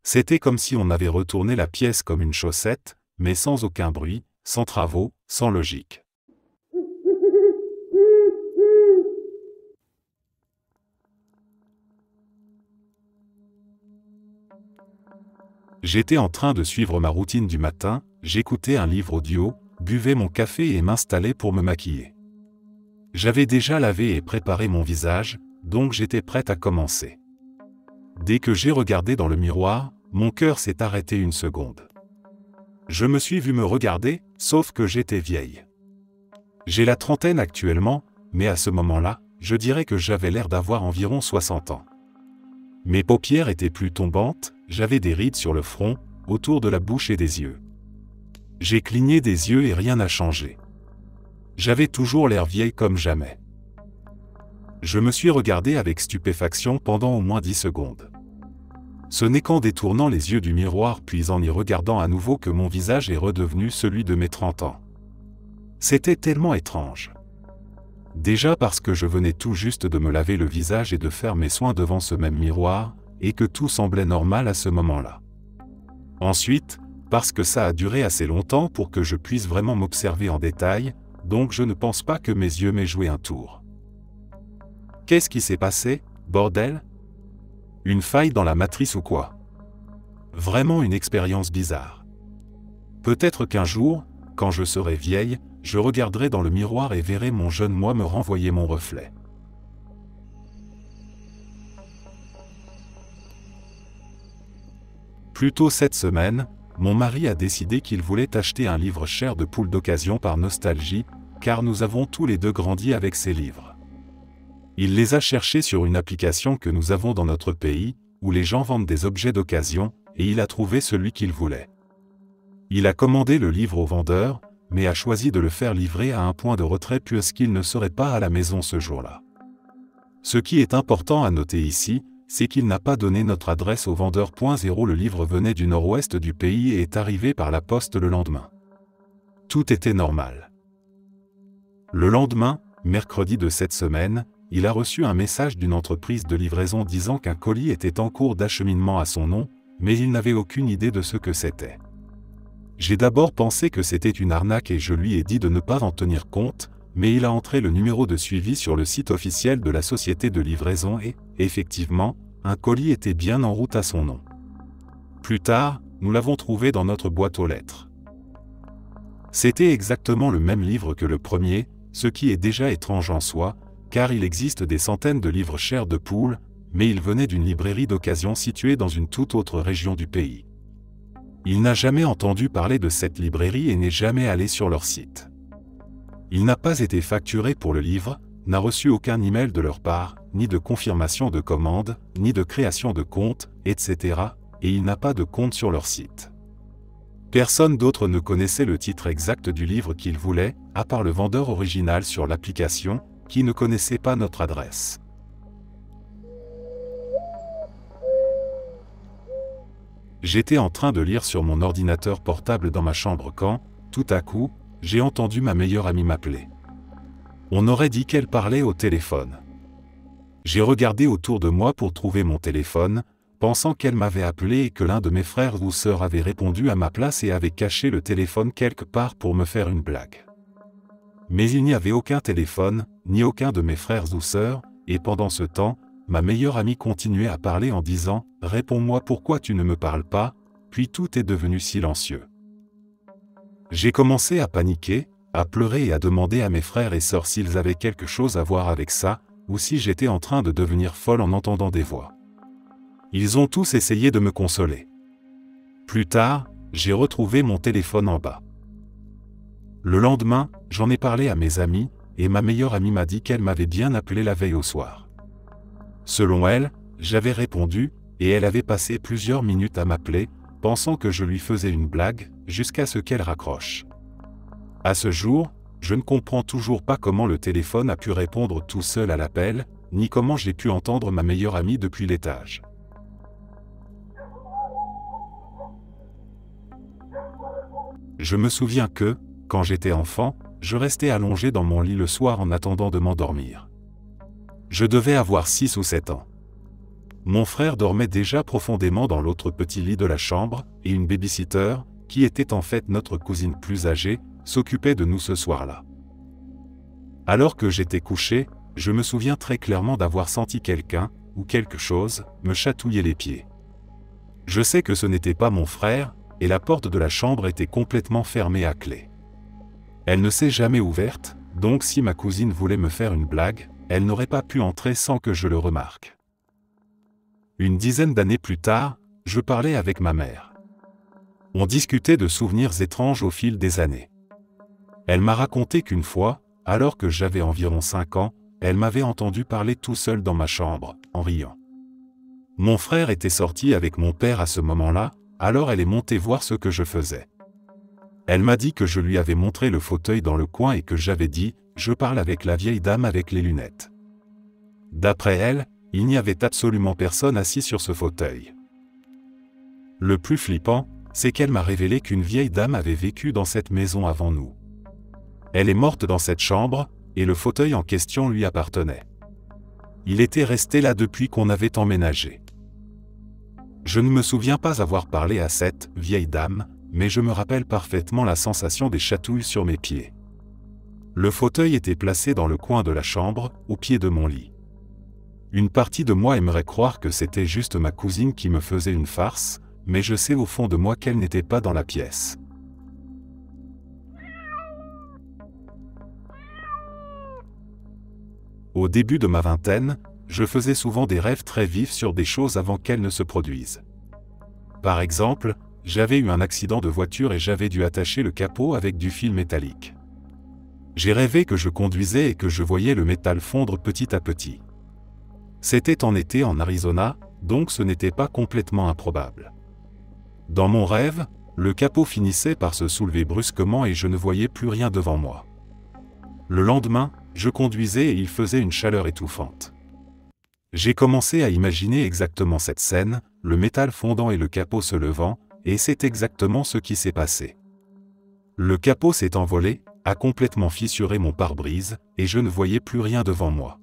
C'était comme si on avait retourné la pièce comme une chaussette, mais sans aucun bruit, sans travaux, sans logique. J'étais en train de suivre ma routine du matin, j'écoutais un livre audio, buvais mon café et m'installais pour me maquiller. J'avais déjà lavé et préparé mon visage, donc j'étais prête à commencer. Dès que j'ai regardé dans le miroir, mon cœur s'est arrêté une seconde. Je me suis vu me regarder, sauf que j'étais vieille. J'ai la trentaine actuellement, mais à ce moment-là, je dirais que j'avais l'air d'avoir environ 60 ans. Mes paupières étaient plus tombantes, j'avais des rides sur le front, autour de la bouche et des yeux. J'ai cligné des yeux et rien n'a changé. J'avais toujours l'air vieille comme jamais. Je me suis regardé avec stupéfaction pendant au moins 10 secondes. Ce n'est qu'en détournant les yeux du miroir puis en y regardant à nouveau que mon visage est redevenu celui de mes 30 ans. C'était tellement étrange. Déjà parce que je venais tout juste de me laver le visage et de faire mes soins devant ce même miroir, et que tout semblait normal à ce moment-là. Ensuite, parce que ça a duré assez longtemps pour que je puisse vraiment m'observer en détail, donc je ne pense pas que mes yeux m'aient joué un tour. Qu'est-ce qui s'est passé, bordel? Une faille dans la matrice ou quoi? Vraiment une expérience bizarre. Peut-être qu'un jour, quand je serai vieille, je regarderai dans le miroir et verrai mon jeune moi me renvoyer mon reflet. Plus tôt cette semaine, mon mari a décidé qu'il voulait acheter un livre Chair de poule d'occasion par nostalgie, car nous avons tous les deux grandi avec ces livres. Il les a cherchés sur une application que nous avons dans notre pays, où les gens vendent des objets d'occasion, et il a trouvé celui qu'il voulait. Il a commandé le livre au vendeur, mais a choisi de le faire livrer à un point de retrait puisqu'il ne serait pas à la maison ce jour-là. Ce qui est important à noter ici, c'est qu'il n'a pas donné notre adresse au vendeur. Le livre venait du nord-ouest du pays et est arrivé par la poste le lendemain. Tout était normal. Le lendemain, mercredi de cette semaine, il a reçu un message d'une entreprise de livraison disant qu'un colis était en cours d'acheminement à son nom, mais il n'avait aucune idée de ce que c'était. J'ai d'abord pensé que c'était une arnaque et je lui ai dit de ne pas en tenir compte, mais il a entré le numéro de suivi sur le site officiel de la société de livraison et, effectivement, un colis était bien en route à son nom. Plus tard, nous l'avons trouvé dans notre boîte aux lettres. C'était exactement le même livre que le premier, ce qui est déjà étrange en soi, car il existe des centaines de livres Chair de poule, mais il venait d'une librairie d'occasion située dans une toute autre région du pays. Il n'a jamais entendu parler de cette librairie et n'est jamais allé sur leur site. Il n'a pas été facturé pour le livre, n'a reçu aucun email de leur part, ni de confirmation de commande, ni de création de compte, etc., et il n'a pas de compte sur leur site. Personne d'autre ne connaissait le titre exact du livre qu'il voulait, à part le vendeur original sur l'application, qui ne connaissait pas notre adresse. J'étais en train de lire sur mon ordinateur portable dans ma chambre quand, tout à coup, j'ai entendu ma meilleure amie m'appeler. On aurait dit qu'elle parlait au téléphone. J'ai regardé autour de moi pour trouver mon téléphone, pensant qu'elle m'avait appelé et que l'un de mes frères ou sœurs avait répondu à ma place et avait caché le téléphone quelque part pour me faire une blague. Mais il n'y avait aucun téléphone, ni aucun de mes frères ou sœurs, et pendant ce temps, ma meilleure amie continuait à parler en disant « Réponds-moi pourquoi tu ne me parles pas ?» Puis tout est devenu silencieux. J'ai commencé à paniquer, à pleurer et à demander à mes frères et sœurs s'ils avaient quelque chose à voir avec ça, ou si j'étais en train de devenir folle en entendant des voix. Ils ont tous essayé de me consoler. Plus tard, j'ai retrouvé mon téléphone en bas. Le lendemain, j'en ai parlé à mes amis, et ma meilleure amie m'a dit qu'elle m'avait bien appelé la veille au soir. Selon elle, j'avais répondu, et elle avait passé plusieurs minutes à m'appeler, pensant que je lui faisais une blague, jusqu'à ce qu'elle raccroche. À ce jour, je ne comprends toujours pas comment le téléphone a pu répondre tout seul à l'appel, ni comment j'ai pu entendre ma meilleure amie depuis l'étage. Je me souviens que, quand j'étais enfant, je restais allongé dans mon lit le soir en attendant de m'endormir. Je devais avoir 6 ou 7 ans. Mon frère dormait déjà profondément dans l'autre petit lit de la chambre, et une baby-sitter, qui était en fait notre cousine plus âgée, s'occupait de nous ce soir-là. Alors que j'étais couché, je me souviens très clairement d'avoir senti quelqu'un, ou quelque chose, me chatouiller les pieds. Je sais que ce n'était pas mon frère, et la porte de la chambre était complètement fermée à clé. Elle ne s'est jamais ouverte, donc si ma cousine voulait me faire une blague, elle n'aurait pas pu entrer sans que je le remarque. Une dizaine d'années plus tard, je parlais avec ma mère. On discutait de souvenirs étranges au fil des années. Elle m'a raconté qu'une fois, alors que j'avais environ 5 ans, elle m'avait entendu parler tout seul dans ma chambre, en riant. Mon frère était sorti avec mon père à ce moment-là, alors elle est montée voir ce que je faisais. Elle m'a dit que je lui avais montré le fauteuil dans le coin et que j'avais dit « Je parle avec la vieille dame avec les lunettes ». D'après elle, il n'y avait absolument personne assis sur ce fauteuil. Le plus flippant, c'est qu'elle m'a révélé qu'une vieille dame avait vécu dans cette maison avant nous. Elle est morte dans cette chambre, et le fauteuil en question lui appartenait. Il était resté là depuis qu'on avait emménagé. Je ne me souviens pas avoir parlé à cette vieille dame, mais je me rappelle parfaitement la sensation des chatouilles sur mes pieds. Le fauteuil était placé dans le coin de la chambre, au pied de mon lit. Une partie de moi aimerait croire que c'était juste ma cousine qui me faisait une farce, mais je sais au fond de moi qu'elle n'était pas dans la pièce. Au début de ma vingtaine, je faisais souvent des rêves très vifs sur des choses avant qu'elles ne se produisent. Par exemple, j'avais eu un accident de voiture et j'avais dû attacher le capot avec du fil métallique. J'ai rêvé que je conduisais et que je voyais le métal fondre petit à petit. C'était en été en Arizona, donc ce n'était pas complètement improbable. Dans mon rêve, le capot finissait par se soulever brusquement et je ne voyais plus rien devant moi. Le lendemain, je conduisais et il faisait une chaleur étouffante. J'ai commencé à imaginer exactement cette scène, le métal fondant et le capot se levant, et c'est exactement ce qui s'est passé. Le capot s'est envolé, a complètement fissuré mon pare-brise, et je ne voyais plus rien devant moi.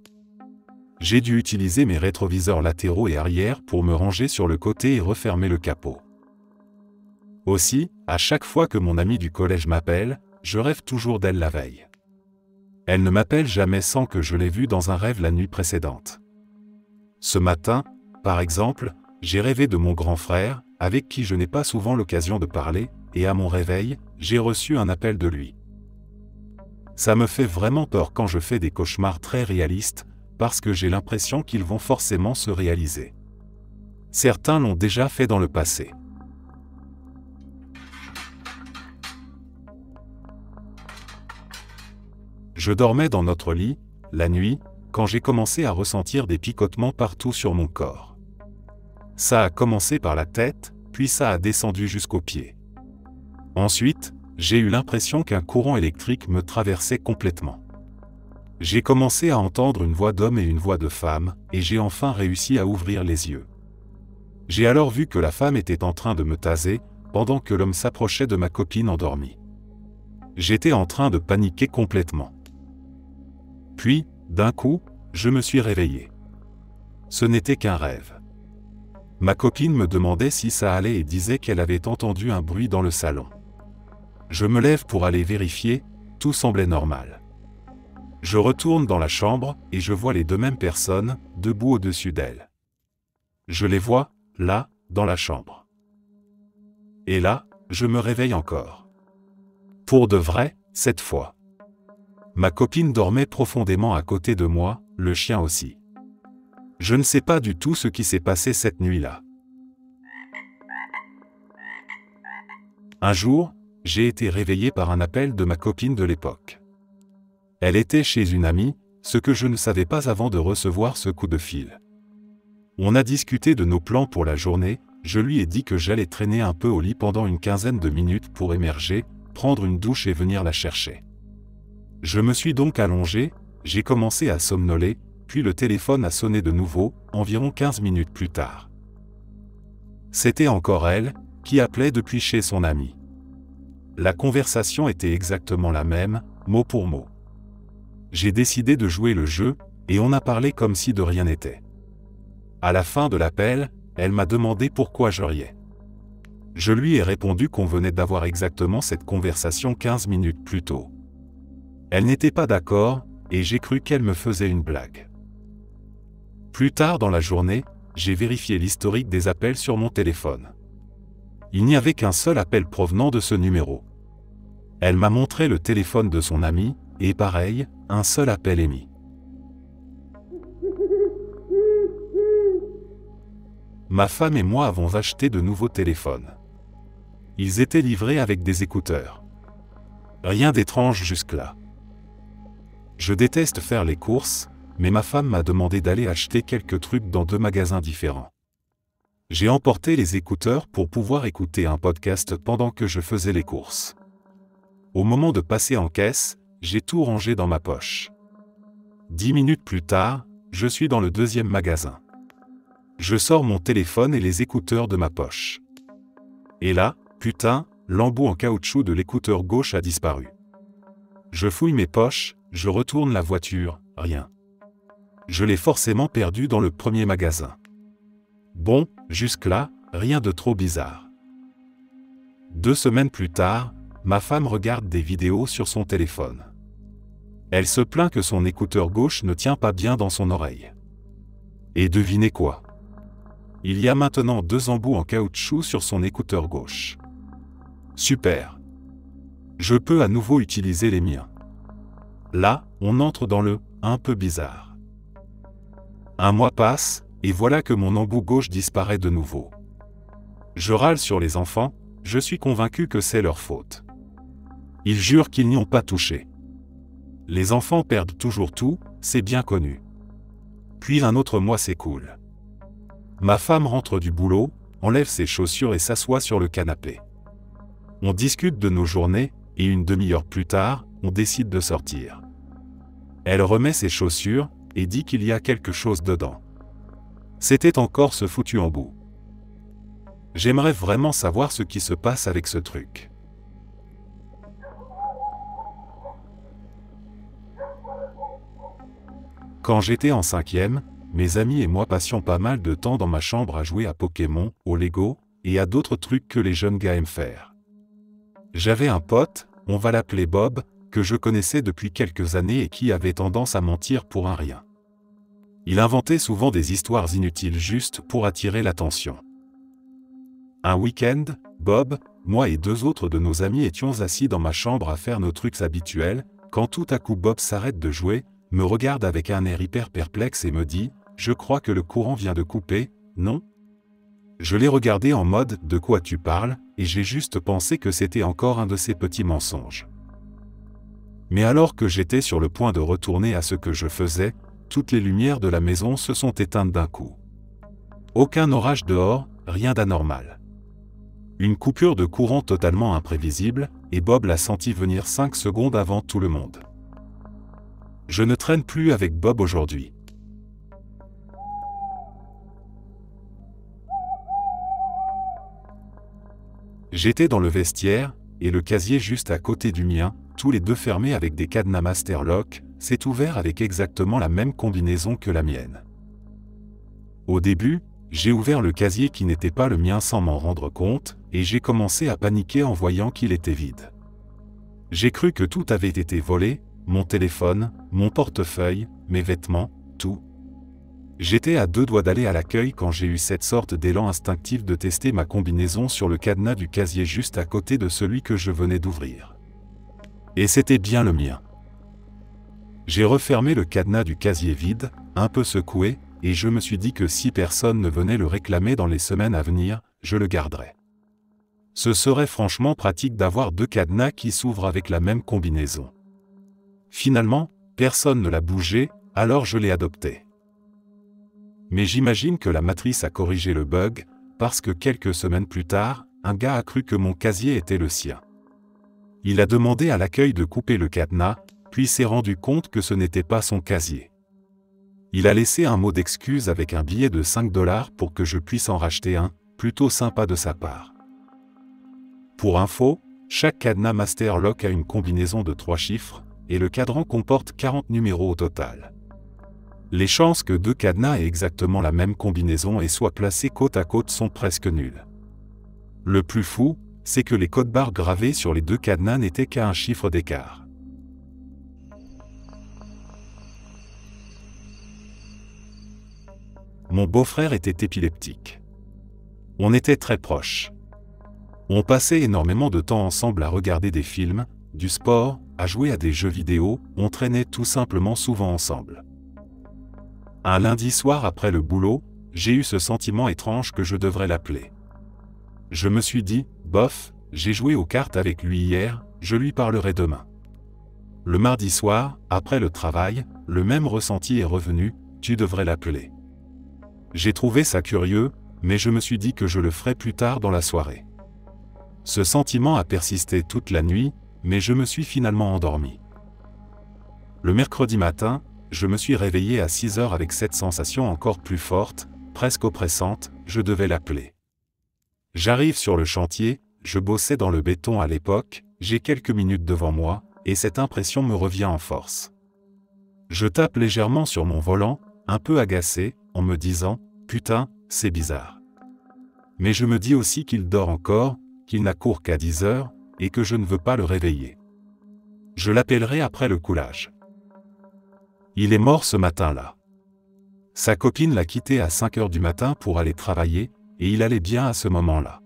J'ai dû utiliser mes rétroviseurs latéraux et arrière pour me ranger sur le côté et refermer le capot. Aussi, à chaque fois que mon amie du collège m'appelle, je rêve toujours d'elle la veille. Elle ne m'appelle jamais sans que je l'ai vue dans un rêve la nuit précédente. Ce matin, par exemple, j'ai rêvé de mon grand frère, avec qui je n'ai pas souvent l'occasion de parler, et à mon réveil, j'ai reçu un appel de lui. Ça me fait vraiment peur quand je fais des cauchemars très réalistes, parce que j'ai l'impression qu'ils vont forcément se réaliser. Certains l'ont déjà fait dans le passé. Je dormais dans notre lit, la nuit, quand j'ai commencé à ressentir des picotements partout sur mon corps. Ça a commencé par la tête, puis ça a descendu jusqu'aux pieds. Ensuite, j'ai eu l'impression qu'un courant électrique me traversait complètement. J'ai commencé à entendre une voix d'homme et une voix de femme, et j'ai enfin réussi à ouvrir les yeux. J'ai alors vu que la femme était en train de me taser, pendant que l'homme s'approchait de ma copine endormie. J'étais en train de paniquer complètement. Puis, d'un coup, je me suis réveillé. Ce n'était qu'un rêve. Ma copine me demandait si ça allait et disait qu'elle avait entendu un bruit dans le salon. Je me lève pour aller vérifier, tout semblait normal. Je retourne dans la chambre et je vois les deux mêmes personnes, debout au-dessus d'elle. Je les vois, là, dans la chambre. Et là, je me réveille encore. Pour de vrai, cette fois. Ma copine dormait profondément à côté de moi, le chien aussi. Je ne sais pas du tout ce qui s'est passé cette nuit-là. Un jour, j'ai été réveillé par un appel de ma copine de l'époque. Elle était chez une amie, ce que je ne savais pas avant de recevoir ce coup de fil. On a discuté de nos plans pour la journée, je lui ai dit que j'allais traîner un peu au lit pendant une quinzaine de minutes pour émerger, prendre une douche et venir la chercher. Je me suis donc allongé, j'ai commencé à somnoler, puis le téléphone a sonné de nouveau, environ 15 minutes plus tard. C'était encore elle, qui appelait depuis chez son amie. La conversation était exactement la même, mot pour mot. J'ai décidé de jouer le jeu, et on a parlé comme si de rien n'était. À la fin de l'appel, elle m'a demandé pourquoi je riais. Je lui ai répondu qu'on venait d'avoir exactement cette conversation 15 minutes plus tôt. Elle n'était pas d'accord, et j'ai cru qu'elle me faisait une blague. Plus tard dans la journée, j'ai vérifié l'historique des appels sur mon téléphone. Il n'y avait qu'un seul appel provenant de ce numéro. Elle m'a montré le téléphone de son ami, et pareil, un seul appel émis. Ma femme et moi avons acheté de nouveaux téléphones. Ils étaient livrés avec des écouteurs. Rien d'étrange jusque-là. Je déteste faire les courses, mais ma femme m'a demandé d'aller acheter quelques trucs dans 2 magasins différents. J'ai emporté les écouteurs pour pouvoir écouter un podcast pendant que je faisais les courses. Au moment de passer en caisse, j'ai tout rangé dans ma poche. 10 minutes plus tard, je suis dans le 2e magasin. Je sors mon téléphone et les écouteurs de ma poche. Et là, putain, l'embout en caoutchouc de l'écouteur gauche a disparu. Je fouille mes poches, je retourne la voiture, rien. Je l'ai forcément perdu dans le 1er magasin. Bon, jusque-là, rien de trop bizarre. 2 semaines plus tard, ma femme regarde des vidéos sur son téléphone. Elle se plaint que son écouteur gauche ne tient pas bien dans son oreille. Et devinez quoi? Il y a maintenant 2 embouts en caoutchouc sur son écouteur gauche. Super! Je peux à nouveau utiliser les miens. Là, on entre dans le « un peu bizarre ». 1 mois passe, et voilà que mon embout gauche disparaît de nouveau. Je râle sur les enfants, je suis convaincu que c'est leur faute. Ils jurent qu'ils n'y ont pas touché. Les enfants perdent toujours tout, c'est bien connu. Puis un autre mois s'écoule. Ma femme rentre du boulot, enlève ses chaussures et s'assoit sur le canapé. On discute de nos journées, et une demi-heure plus tard, on décide de sortir. Elle remet ses chaussures, et dit qu'il y a quelque chose dedans. C'était encore ce foutu embout. J'aimerais vraiment savoir ce qui se passe avec ce truc. Quand j'étais en 5e, mes amis et moi passions pas mal de temps dans ma chambre à jouer à Pokémon, au Lego, et à d'autres trucs que les jeunes gars aiment faire. J'avais un pote, on va l'appeler Bob, que je connaissais depuis quelques années et qui avait tendance à mentir pour un rien. Il inventait souvent des histoires inutiles juste pour attirer l'attention. Un week-end, Bob, moi et 2 autres de nos amis étions assis dans ma chambre à faire nos trucs habituels, quand tout à coup Bob s'arrête de jouer, me regarde avec un air hyper perplexe et me dit « Je crois que le courant vient de couper, non ?» Je l'ai regardé en mode « De quoi tu parles ?» et j'ai juste pensé que c'était encore un de ces petits mensonges. Mais alors que j'étais sur le point de retourner à ce que je faisais, toutes les lumières de la maison se sont éteintes d'un coup. Aucun orage dehors, rien d'anormal. Une coupure de courant totalement imprévisible, et Bob l'a senti venir 5 secondes avant tout le monde. Je ne traîne plus avec Bob aujourd'hui. J'étais dans le vestiaire, et le casier juste à côté du mien, tous les 2 fermés avec des cadenas Master Lock, s'est ouvert avec exactement la même combinaison que la mienne. Au début, j'ai ouvert le casier qui n'était pas le mien sans m'en rendre compte, et j'ai commencé à paniquer en voyant qu'il était vide. J'ai cru que tout avait été volé, mon téléphone, mon portefeuille, mes vêtements, tout. J'étais à 2 doigts d'aller à l'accueil quand j'ai eu cette sorte d'élan instinctif de tester ma combinaison sur le cadenas du casier juste à côté de celui que je venais d'ouvrir. Et c'était bien le mien. J'ai refermé le cadenas du casier vide, un peu secoué, et je me suis dit que si personne ne venait le réclamer dans les semaines à venir, je le garderais. Ce serait franchement pratique d'avoir 2 cadenas qui s'ouvrent avec la même combinaison. Finalement, personne ne l'a bougé, alors je l'ai adopté. Mais j'imagine que la matrice a corrigé le bug, parce que quelques semaines plus tard, un gars a cru que mon casier était le sien. Il a demandé à l'accueil de couper le cadenas, puis s'est rendu compte que ce n'était pas son casier. Il a laissé un mot d'excuse avec un billet de 5 $ pour que je puisse en racheter un, plutôt sympa de sa part. Pour info, chaque cadenas Master Lock a une combinaison de 3 chiffres, et le cadran comporte 40 numéros au total. Les chances que deux cadenas aient exactement la même combinaison et soient placés côte à côte sont presque nulles. Le plus fou, c'est que les codes barres gravés sur les deux cadenas n'étaient qu'à un chiffre d'écart. Mon beau-frère était épileptique. On était très proches. On passait énormément de temps ensemble à regarder des films, du sport, à jouer à des jeux vidéo, on traînait tout simplement souvent ensemble. Un lundi soir après le boulot, j'ai eu ce sentiment étrange que je devrais l'appeler. Je me suis dit, bof, j'ai joué aux cartes avec lui hier, je lui parlerai demain. Le mardi soir, après le travail, le même ressenti est revenu, tu devrais l'appeler. J'ai trouvé ça curieux, mais je me suis dit que je le ferais plus tard dans la soirée. Ce sentiment a persisté toute la nuit, mais je me suis finalement endormi. Le mercredi matin, je me suis réveillé à 6 heures avec cette sensation encore plus forte, presque oppressante, je devais l'appeler. J'arrive sur le chantier, je bossais dans le béton à l'époque, j'ai quelques minutes devant moi, et cette impression me revient en force. Je tape légèrement sur mon volant, un peu agacé, en me disant « Putain, c'est bizarre ». Mais je me dis aussi qu'il dort encore, qu'il n'a cours qu'à 10 heures, et que je ne veux pas le réveiller. Je l'appellerai après le coulage. Il est mort ce matin-là. Sa copine l'a quitté à 5 heures du matin pour aller travailler, et il allait bien à ce moment-là.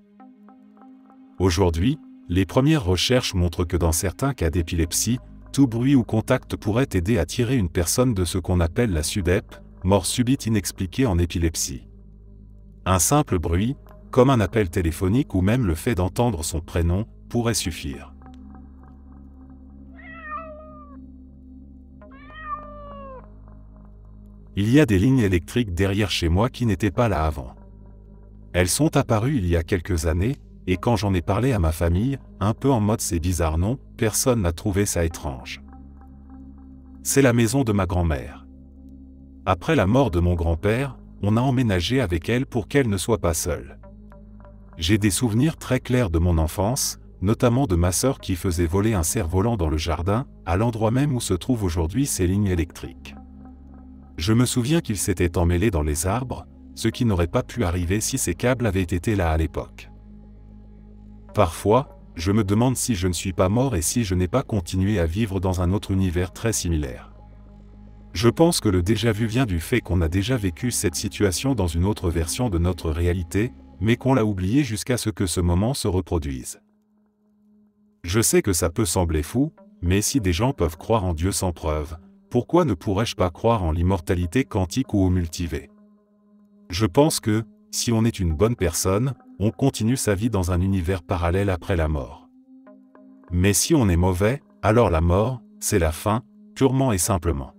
Aujourd'hui, les premières recherches montrent que dans certains cas d'épilepsie, tout bruit ou contact pourrait aider à tirer une personne de ce qu'on appelle la SUDEP, mort subite inexpliquée en épilepsie. Un simple bruit, comme un appel téléphonique ou même le fait d'entendre son prénom, pourrait suffire. Il y a des lignes électriques derrière chez moi qui n'étaient pas là avant. Elles sont apparues il y a quelques années, et quand j'en ai parlé à ma famille, un peu en mode c'est bizarre non, personne n'a trouvé ça étrange. C'est la maison de ma grand-mère. Après la mort de mon grand-père, on a emménagé avec elle pour qu'elle ne soit pas seule. J'ai des souvenirs très clairs de mon enfance, notamment de ma sœur qui faisait voler un cerf-volant dans le jardin, à l'endroit même où se trouvent aujourd'hui ces lignes électriques. Je me souviens qu'il s'était emmêlé dans les arbres, ce qui n'aurait pas pu arriver si ces câbles avaient été là à l'époque. Parfois, je me demande si je ne suis pas mort et si je n'ai pas continué à vivre dans un autre univers très similaire. Je pense que le déjà-vu vient du fait qu'on a déjà vécu cette situation dans une autre version de notre réalité, mais qu'on l'a oublié jusqu'à ce que ce moment se reproduise. Je sais que ça peut sembler fou, mais si des gens peuvent croire en Dieu sans preuve, pourquoi ne pourrais-je pas croire en l'immortalité quantique ou au multivers? Je pense que, si on est une bonne personne, on continue sa vie dans un univers parallèle après la mort. Mais si on est mauvais, alors la mort, c'est la fin, purement et simplement.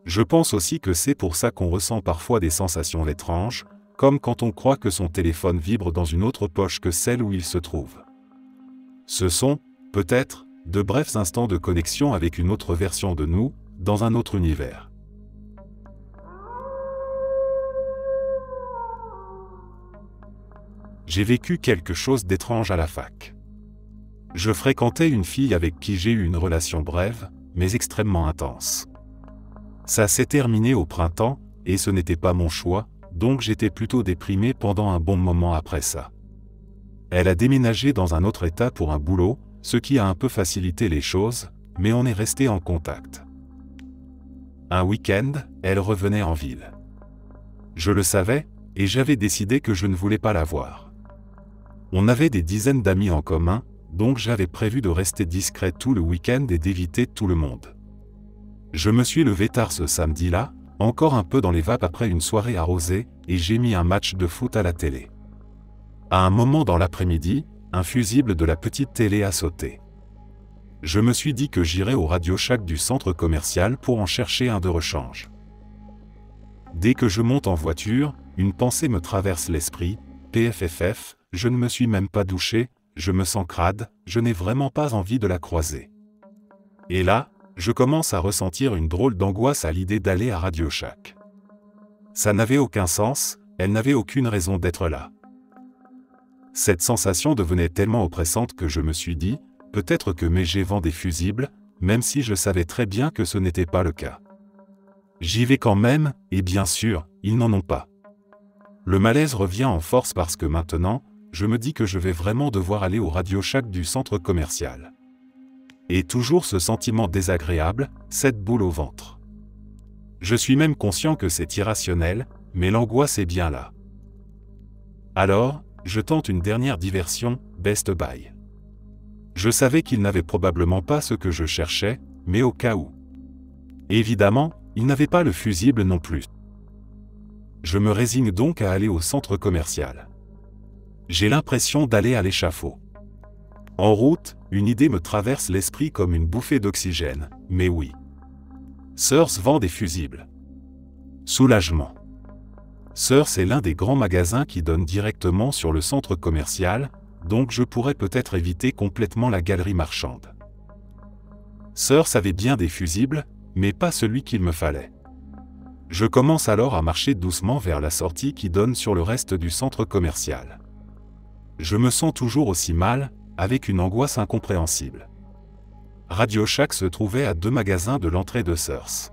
Je pense aussi que c'est pour ça qu'on ressent parfois des sensations étranges, comme quand on croit que son téléphone vibre dans une autre poche que celle où il se trouve. Ce sont, peut-être, de brefs instants de connexion avec une autre version de nous, dans un autre univers. J'ai vécu quelque chose d'étrange à la fac. Je fréquentais une fille avec qui j'ai eu une relation brève, mais extrêmement intense. Ça s'est terminé au printemps, et ce n'était pas mon choix, donc j'étais plutôt déprimé pendant un bon moment après ça. Elle a déménagé dans un autre état pour un boulot, ce qui a un peu facilité les choses, mais on est resté en contact. Un week-end, elle revenait en ville. Je le savais, et j'avais décidé que je ne voulais pas la voir. On avait des dizaines d'amis en commun, donc j'avais prévu de rester discret tout le week-end et d'éviter tout le monde. Je me suis levé tard ce samedi-là, encore un peu dans les vapes après une soirée arrosée, et j'ai mis un match de foot à la télé. À un moment dans l'après-midi, un fusible de la petite télé a sauté. Je me suis dit que j'irais au Radio Shack du centre commercial pour en chercher un de rechange. Dès que je monte en voiture, une pensée me traverse l'esprit, PFFF, je ne me suis même pas douché, je me sens crade, je n'ai vraiment pas envie de la croiser. Et là, je commence à ressentir une drôle d'angoisse à l'idée d'aller à Radio Shack. Ça n'avait aucun sens, elle n'avait aucune raison d'être là. Cette sensation devenait tellement oppressante que je me suis dit, peut-être que Mégé vend des fusibles, même si je savais très bien que ce n'était pas le cas. J'y vais quand même, et bien sûr, ils n'en ont pas. Le malaise revient en force parce que maintenant, je me dis que je vais vraiment devoir aller au Radio Shack du centre commercial. Et toujours ce sentiment désagréable, cette boule au ventre. Je suis même conscient que c'est irrationnel, mais l'angoisse est bien là. Alors, je tente une dernière diversion, Best Buy. Je savais qu'il n'avait probablement pas ce que je cherchais, mais au cas où. Évidemment, il n'avait pas le fusible non plus. Je me résigne donc à aller au centre commercial. J'ai l'impression d'aller à l'échafaud. En route, une idée me traverse l'esprit comme une bouffée d'oxygène, mais oui. Sears vend des fusibles. Soulagement. Sears est l'un des grands magasins qui donne directement sur le centre commercial, donc je pourrais peut-être éviter complètement la galerie marchande. Sears avait bien des fusibles, mais pas celui qu'il me fallait. Je commence alors à marcher doucement vers la sortie qui donne sur le reste du centre commercial. Je me sens toujours aussi mal, avec une angoisse incompréhensible. Radio Shack se trouvait à 2 magasins de l'entrée de Sears.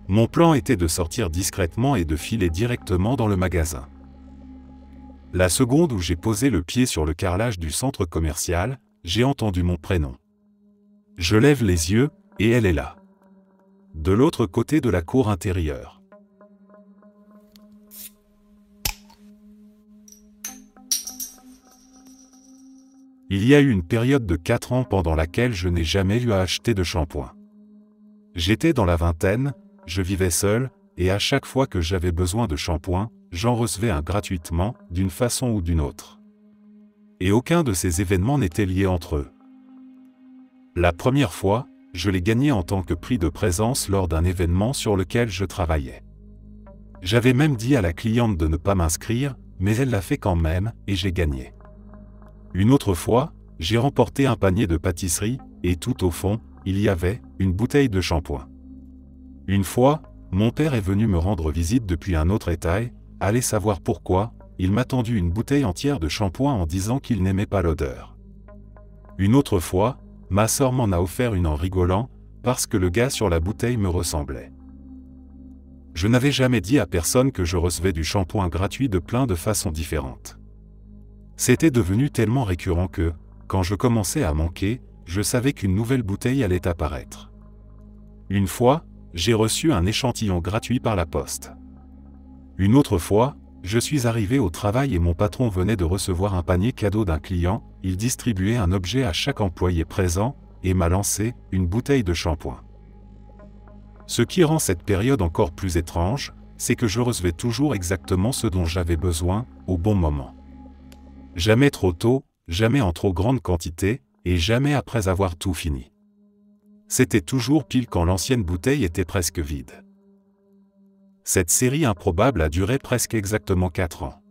Mon plan était de sortir discrètement et de filer directement dans le magasin. La seconde où j'ai posé le pied sur le carrelage du centre commercial, j'ai entendu mon prénom. Je lève les yeux, et elle est là. De l'autre côté de la cour intérieure. Il y a eu une période de 4 ans pendant laquelle je n'ai jamais eu à acheter de shampoing. J'étais dans la vingtaine, je vivais seul, et à chaque fois que j'avais besoin de shampoing, j'en recevais un gratuitement, d'une façon ou d'une autre. Et aucun de ces événements n'était lié entre eux. La première fois, je l'ai gagné en tant que prix de présence lors d'un événement sur lequel je travaillais. J'avais même dit à la cliente de ne pas m'inscrire, mais elle l'a fait quand même, et j'ai gagné. Une autre fois, j'ai remporté un panier de pâtisserie, et tout au fond, il y avait une bouteille de shampoing. Une fois, mon père est venu me rendre visite depuis un autre État et, allez savoir pourquoi, il m'a tendu une bouteille entière de shampoing en disant qu'il n'aimait pas l'odeur. Une autre fois, ma sœur m'en a offert une en rigolant, parce que le gars sur la bouteille me ressemblait. Je n'avais jamais dit à personne que je recevais du shampoing gratuit de plein de façons différentes. C'était devenu tellement récurrent que, quand je commençais à manquer, je savais qu'une nouvelle bouteille allait apparaître. Une fois, j'ai reçu un échantillon gratuit par la poste. Une autre fois, je suis arrivé au travail et mon patron venait de recevoir un panier cadeau d'un client, il distribuait un objet à chaque employé présent, et m'a lancé une bouteille de shampoing. Ce qui rend cette période encore plus étrange, c'est que je recevais toujours exactement ce dont j'avais besoin, au bon moment. Jamais trop tôt, jamais en trop grande quantité, et jamais après avoir tout fini. C'était toujours pile quand l'ancienne bouteille était presque vide. Cette série improbable a duré presque exactement 4 ans.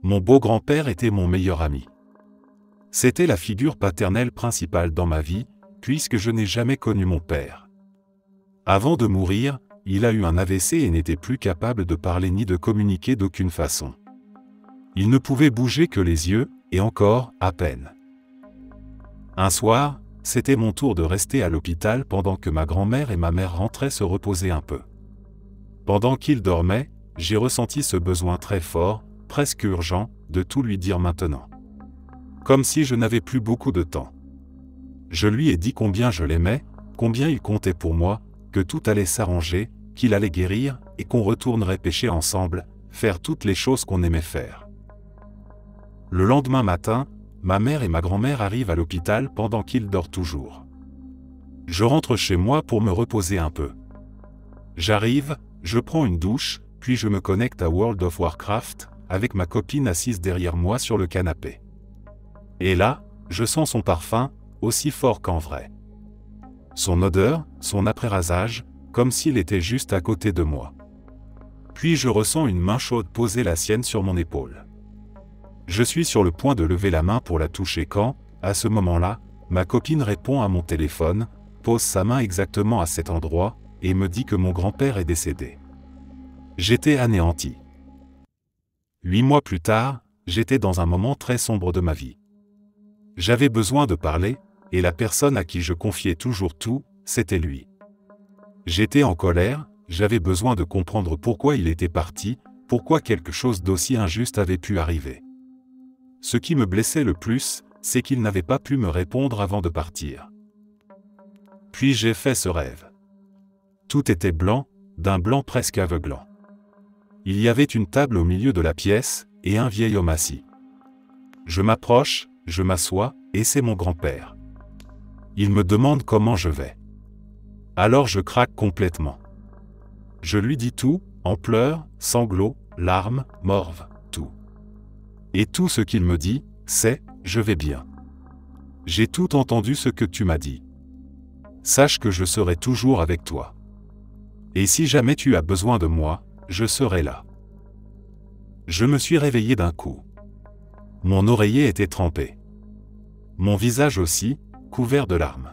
Mon beau-grand-père était mon meilleur ami. C'était la figure paternelle principale dans ma vie, puisque je n'ai jamais connu mon père. Avant de mourir, il a eu un AVC et n'était plus capable de parler ni de communiquer d'aucune façon. Il ne pouvait bouger que les yeux, et encore, à peine. Un soir, c'était mon tour de rester à l'hôpital pendant que ma grand-mère et ma mère rentraient se reposer un peu. Pendant qu'ils dormaient, j'ai ressenti ce besoin très fort, presque urgent, de tout lui dire maintenant. Comme si je n'avais plus beaucoup de temps. Je lui ai dit combien je l'aimais, combien il comptait pour moi, que tout allait s'arranger, qu'il allait guérir, et qu'on retournerait pêcher ensemble, faire toutes les choses qu'on aimait faire. Le lendemain matin, ma mère et ma grand-mère arrivent à l'hôpital pendant qu'il dort toujours. Je rentre chez moi pour me reposer un peu. J'arrive, je prends une douche, puis je me connecte à World of Warcraft, avec ma copine assise derrière moi sur le canapé. Et là, je sens son parfum, aussi fort qu'en vrai. Son odeur, son après-rasage, comme s'il était juste à côté de moi. Puis je ressens une main chaude poser la sienne sur mon épaule. Je suis sur le point de lever la main pour la toucher quand, à ce moment-là, ma copine répond à mon téléphone, pose sa main exactement à cet endroit, et me dit que mon grand-père est décédé. J'étais anéanti. 8 mois plus tard, j'étais dans un moment très sombre de ma vie. J'avais besoin de parler, et la personne à qui je confiais toujours tout, c'était lui. J'étais en colère, j'avais besoin de comprendre pourquoi il était parti, pourquoi quelque chose d'aussi injuste avait pu arriver. Ce qui me blessait le plus, c'est qu'il n'avait pas pu me répondre avant de partir. Puis j'ai fait ce rêve. Tout était blanc, d'un blanc presque aveuglant. Il y avait une table au milieu de la pièce, et un vieil homme assis. Je m'approche, je m'assois, et c'est mon grand-père. Il me demande comment je vais. Alors je craque complètement. Je lui dis tout, en pleurs, sanglots, larmes, morve, tout. Et tout ce qu'il me dit, c'est « je vais bien ». J'ai tout entendu ce que tu m'as dit. Sache que je serai toujours avec toi. Et si jamais tu as besoin de moi, je serai là. Je me suis réveillé d'un coup. Mon oreiller était trempé. Mon visage aussi, couvert de larmes.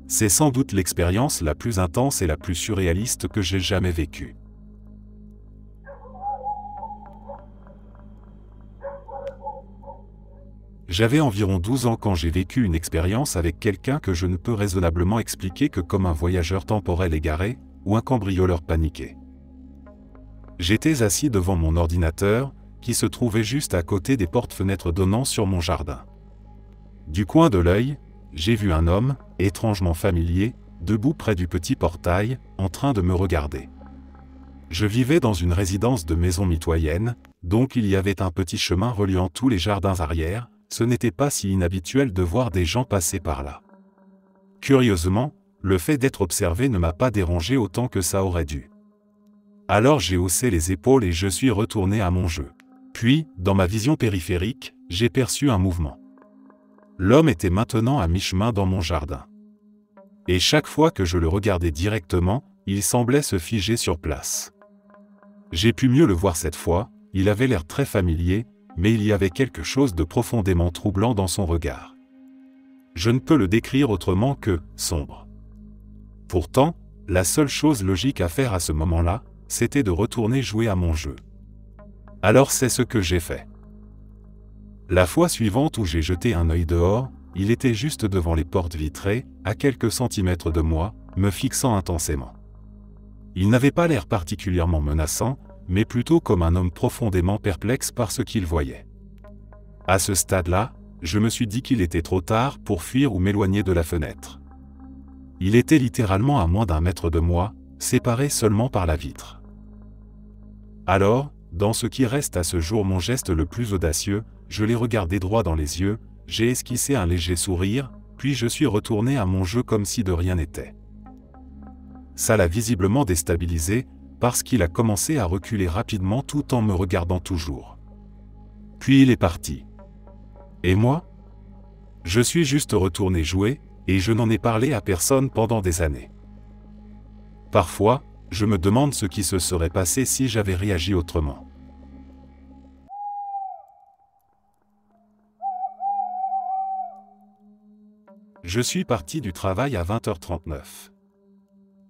C'est sans doute l'expérience la plus intense et la plus surréaliste que j'ai jamais vécue. J'avais environ 12 ans quand j'ai vécu une expérience avec quelqu'un que je ne peux raisonnablement expliquer que comme un voyageur temporel égaré, ou un cambrioleur paniqué. J'étais assis devant mon ordinateur, qui se trouvait juste à côté des portes-fenêtres donnant sur mon jardin. Du coin de l'œil, j'ai vu un homme, étrangement familier, debout près du petit portail, en train de me regarder. Je vivais dans une résidence de maison mitoyenne, donc il y avait un petit chemin reliant tous les jardins arrière, ce n'était pas si inhabituel de voir des gens passer par là. Curieusement, le fait d'être observé ne m'a pas dérangé autant que ça aurait dû. Alors j'ai haussé les épaules et je suis retourné à mon jeu. Puis, dans ma vision périphérique, j'ai perçu un mouvement. L'homme était maintenant à mi-chemin dans mon jardin. Et chaque fois que je le regardais directement, il semblait se figer sur place. J'ai pu mieux le voir cette fois, il avait l'air très familier, mais il y avait quelque chose de profondément troublant dans son regard. Je ne peux le décrire autrement que sombre. Pourtant, la seule chose logique à faire à ce moment-là, c'était de retourner jouer à mon jeu. Alors c'est ce que j'ai fait. La fois suivante où j'ai jeté un œil dehors, il était juste devant les portes vitrées, à quelques centimètres de moi, me fixant intensément. Il n'avait pas l'air particulièrement menaçant, mais plutôt comme un homme profondément perplexe par ce qu'il voyait. À ce stade-là, je me suis dit qu'il était trop tard pour fuir ou m'éloigner de la fenêtre. Il était littéralement à moins d'1 mètre de moi, séparé seulement par la vitre. Alors, dans ce qui reste à ce jour mon geste le plus audacieux, je l'ai regardé droit dans les yeux, j'ai esquissé un léger sourire, puis je suis retourné à mon jeu comme si de rien n'était. Ça l'a visiblement déstabilisé, parce qu'il a commencé à reculer rapidement tout en me regardant toujours. Puis il est parti. Et moi? Je suis juste retourné jouer, et je n'en ai parlé à personne pendant des années. Parfois, je me demande ce qui se serait passé si j'avais réagi autrement. Je suis parti du travail à 20h39.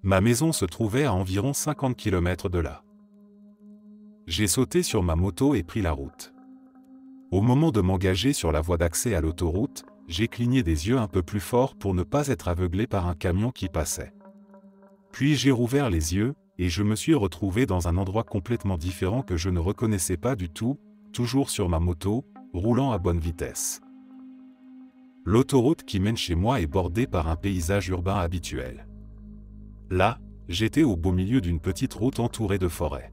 Ma maison se trouvait à environ 50 km de là. J'ai sauté sur ma moto et pris la route. Au moment de m'engager sur la voie d'accès à l'autoroute, j'ai cligné des yeux un peu plus fort pour ne pas être aveuglé par un camion qui passait. Puis j'ai rouvert les yeux, et je me suis retrouvé dans un endroit complètement différent que je ne reconnaissais pas du tout, toujours sur ma moto, roulant à bonne vitesse. L'autoroute qui mène chez moi est bordée par un paysage urbain habituel. Là, j'étais au beau milieu d'une petite route entourée de forêts.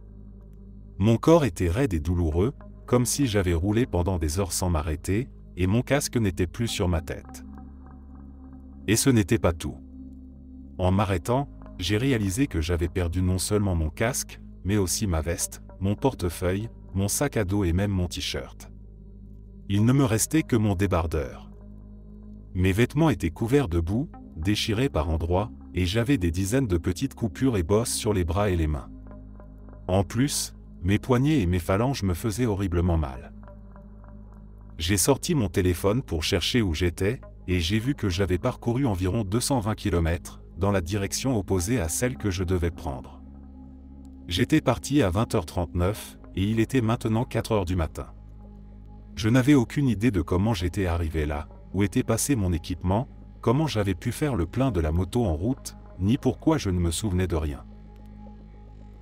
Mon corps était raide et douloureux, comme si j'avais roulé pendant des heures sans m'arrêter, et mon casque n'était plus sur ma tête. Et ce n'était pas tout. En m'arrêtant, j'ai réalisé que j'avais perdu non seulement mon casque, mais aussi ma veste, mon portefeuille, mon sac à dos et même mon t-shirt. Il ne me restait que mon débardeur. Mes vêtements étaient couverts de boue, déchirés par endroits, et j'avais des dizaines de petites coupures et bosses sur les bras et les mains. En plus, mes poignets et mes phalanges me faisaient horriblement mal. J'ai sorti mon téléphone pour chercher où j'étais, et j'ai vu que j'avais parcouru environ 220 km, dans la direction opposée à celle que je devais prendre. J'étais parti à 20h39, et il était maintenant 4h du matin. Je n'avais aucune idée de comment j'étais arrivé là, où était passé mon équipement, comment j'avais pu faire le plein de la moto en route, ni pourquoi je ne me souvenais de rien.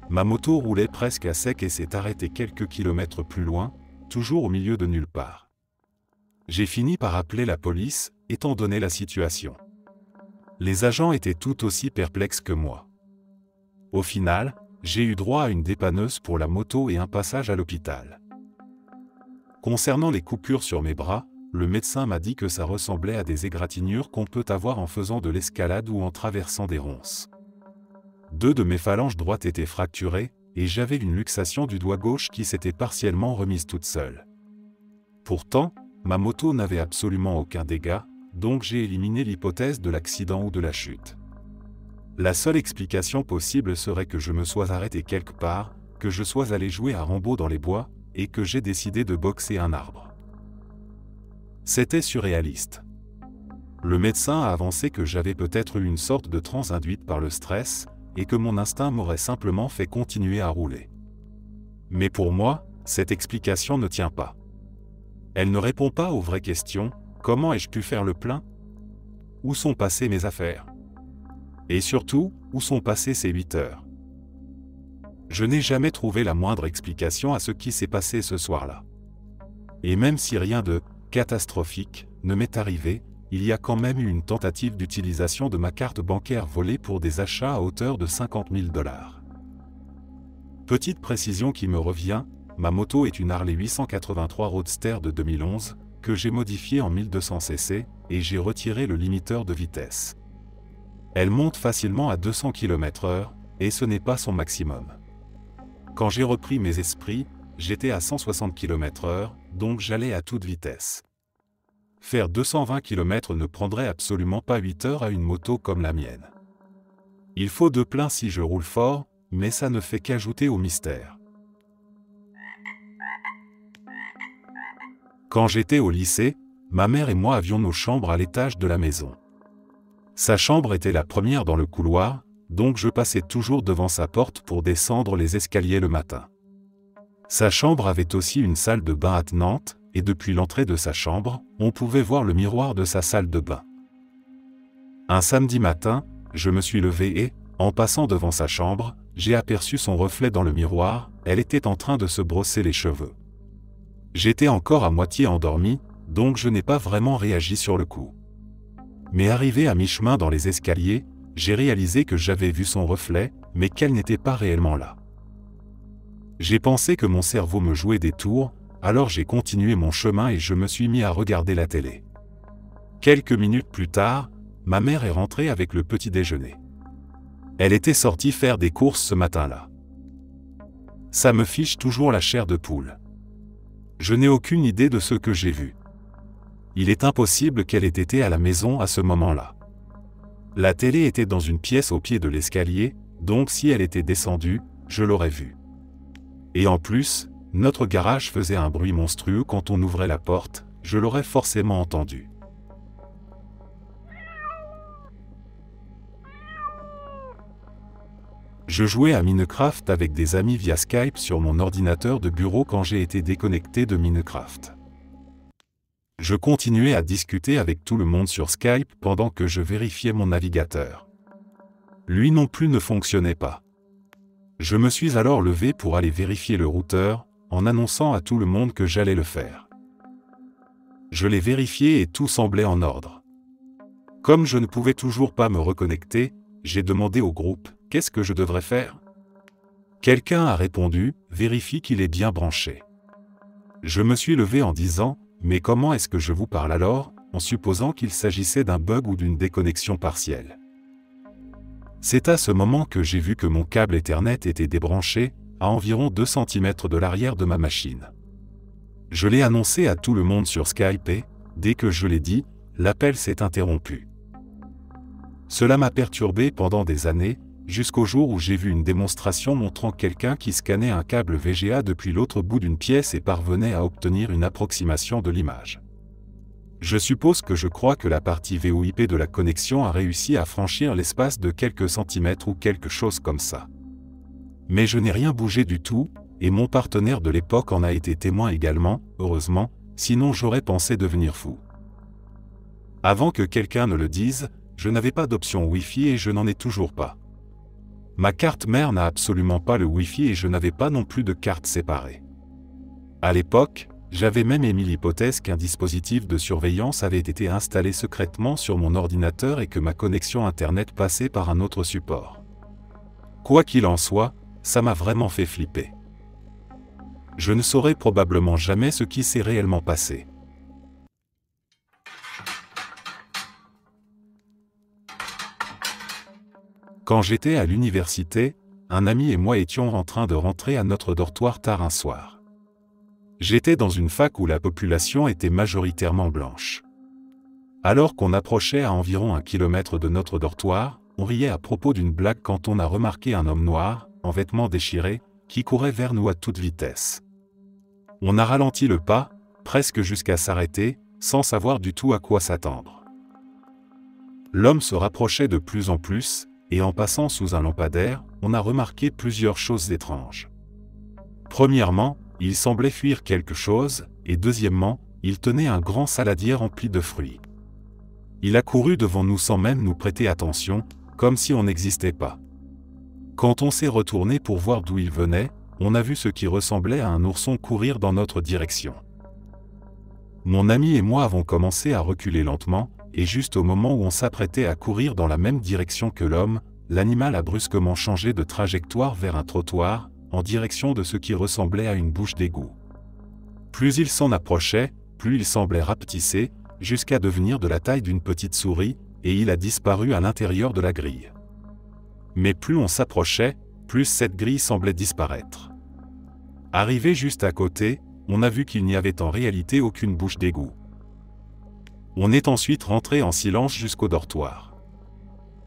Ma moto roulait presque à sec et s'est arrêtée quelques kilomètres plus loin, toujours au milieu de nulle part. J'ai fini par appeler la police, étant donné la situation. Les agents étaient tout aussi perplexes que moi. Au final, j'ai eu droit à une dépanneuse pour la moto et un passage à l'hôpital. Concernant les coupures sur mes bras, le médecin m'a dit que ça ressemblait à des égratignures qu'on peut avoir en faisant de l'escalade ou en traversant des ronces. 2 de mes phalanges droites étaient fracturées, et j'avais une luxation du doigt gauche qui s'était partiellement remise toute seule. Pourtant, ma moto n'avait absolument aucun dégât, donc j'ai éliminé l'hypothèse de l'accident ou de la chute. La seule explication possible serait que je me sois arrêté quelque part, que je sois allé jouer à Rambo dans les bois, et que j'ai décidé de boxer un arbre. C'était surréaliste. Le médecin a avancé que j'avais peut-être eu une sorte de transe induite par le stress, et que mon instinct m'aurait simplement fait continuer à rouler. Mais pour moi, cette explication ne tient pas. Elle ne répond pas aux vraies questions. Comment ai-je pu faire le plein? Où sont passées mes affaires? Et surtout, où sont passées ces 8 heures? Je n'ai jamais trouvé la moindre explication à ce qui s'est passé ce soir-là. Et même si rien de catastrophique ne m'est arrivé, il y a quand même eu une tentative d'utilisation de ma carte bancaire volée pour des achats à hauteur de 50 000 $. Petite précision qui me revient, ma moto est une Harley 883 Roadster de 2011, que j'ai modifiée en 1200 cc, et j'ai retiré le limiteur de vitesse. Elle monte facilement à 200 km/h, et ce n'est pas son maximum. Quand j'ai repris mes esprits, j'étais à 160 km/h, donc j'allais à toute vitesse. Faire 220 km ne prendrait absolument pas 8 heures à une moto comme la mienne. Il faut 2 pleins si je roule fort, mais ça ne fait qu'ajouter au mystère. Quand j'étais au lycée, ma mère et moi avions nos chambres à l'étage de la maison. Sa chambre était la première dans le couloir, donc je passais toujours devant sa porte pour descendre les escaliers le matin. Sa chambre avait aussi une salle de bain attenante, et depuis l'entrée de sa chambre, on pouvait voir le miroir de sa salle de bain. Un samedi matin, je me suis levé et, en passant devant sa chambre, j'ai aperçu son reflet dans le miroir. Elle était en train de se brosser les cheveux. J'étais encore à moitié endormi, donc je n'ai pas vraiment réagi sur le coup. Mais arrivé à mi-chemin dans les escaliers, j'ai réalisé que j'avais vu son reflet, mais qu'elle n'était pas réellement là. J'ai pensé que mon cerveau me jouait des tours, alors j'ai continué mon chemin et je me suis mis à regarder la télé. Quelques minutes plus tard, ma mère est rentrée avec le petit déjeuner. Elle était sortie faire des courses ce matin-là. Ça me fiche toujours la chair de poule. Je n'ai aucune idée de ce que j'ai vu. Il est impossible qu'elle ait été à la maison à ce moment-là. La télé était dans une pièce au pied de l'escalier, donc si elle était descendue, je l'aurais vue. Et en plus, notre garage faisait un bruit monstrueux quand on ouvrait la porte, je l'aurais forcément entendu. Je jouais à Minecraft avec des amis via Skype sur mon ordinateur de bureau quand j'ai été déconnecté de Minecraft. Je continuais à discuter avec tout le monde sur Skype pendant que je vérifiais mon navigateur. Lui non plus ne fonctionnait pas. Je me suis alors levé pour aller vérifier le routeur, en annonçant à tout le monde que j'allais le faire. Je l'ai vérifié et tout semblait en ordre. Comme je ne pouvais toujours pas me reconnecter, j'ai demandé au groupe « Qu'est-ce que je devrais faire ?» Quelqu'un a répondu « Vérifie qu'il est bien branché ». Je me suis levé en disant « Mais comment est-ce que je vous parle alors ?» en supposant qu'il s'agissait d'un bug ou d'une déconnexion partielle. C'est à ce moment que j'ai vu que mon câble Ethernet était débranché, à environ 2 cm de l'arrière de ma machine. Je l'ai annoncé à tout le monde sur Skype et, dès que je l'ai dit, l'appel s'est interrompu. Cela m'a perturbé pendant des années, jusqu'au jour où j'ai vu une démonstration montrant quelqu'un qui scannait un câble VGA depuis l'autre bout d'une pièce et parvenait à obtenir une approximation de l'image. Je suppose que je crois que la partie VoIP de la connexion a réussi à franchir l'espace de quelques centimètres ou quelque chose comme ça. Mais je n'ai rien bougé du tout, et mon partenaire de l'époque en a été témoin également, heureusement, sinon j'aurais pensé devenir fou. Avant que quelqu'un ne le dise, je n'avais pas d'option Wi-Fi et je n'en ai toujours pas. Ma carte mère n'a absolument pas le Wi-Fi et je n'avais pas non plus de carte séparée. À l'époque, j'avais même émis l'hypothèse qu'un dispositif de surveillance avait été installé secrètement sur mon ordinateur et que ma connexion Internet passait par un autre support. Quoi qu'il en soit, ça m'a vraiment fait flipper. Je ne saurai probablement jamais ce qui s'est réellement passé. Quand j'étais à l'université, un ami et moi étions en train de rentrer à notre dortoir tard un soir. J'étais dans une fac où la population était majoritairement blanche. Alors qu'on approchait à environ 1 kilomètre de notre dortoir, on riait à propos d'une blague quand on a remarqué un homme noir, en vêtements déchirés, qui courait vers nous à toute vitesse. On a ralenti le pas, presque jusqu'à s'arrêter, sans savoir du tout à quoi s'attendre. L'homme se rapprochait de plus en plus, et en passant sous un lampadaire, on a remarqué plusieurs choses étranges. Premièrement, il semblait fuir quelque chose, et deuxièmement, il tenait un grand saladier rempli de fruits. Il a couru devant nous sans même nous prêter attention, comme si on n'existait pas. Quand on s'est retourné pour voir d'où il venait, on a vu ce qui ressemblait à un ourson courir dans notre direction. Mon ami et moi avons commencé à reculer lentement, et juste au moment où on s'apprêtait à courir dans la même direction que l'homme, l'animal a brusquement changé de trajectoire vers un trottoir, en direction de ce qui ressemblait à une bouche d'égout. Plus il s'en approchait, plus il semblait rapetisser, jusqu'à devenir de la taille d'une petite souris, et il a disparu à l'intérieur de la grille. Mais plus on s'approchait, plus cette grille semblait disparaître. Arrivé juste à côté, on a vu qu'il n'y avait en réalité aucune bouche d'égout. On est ensuite rentré en silence jusqu'au dortoir.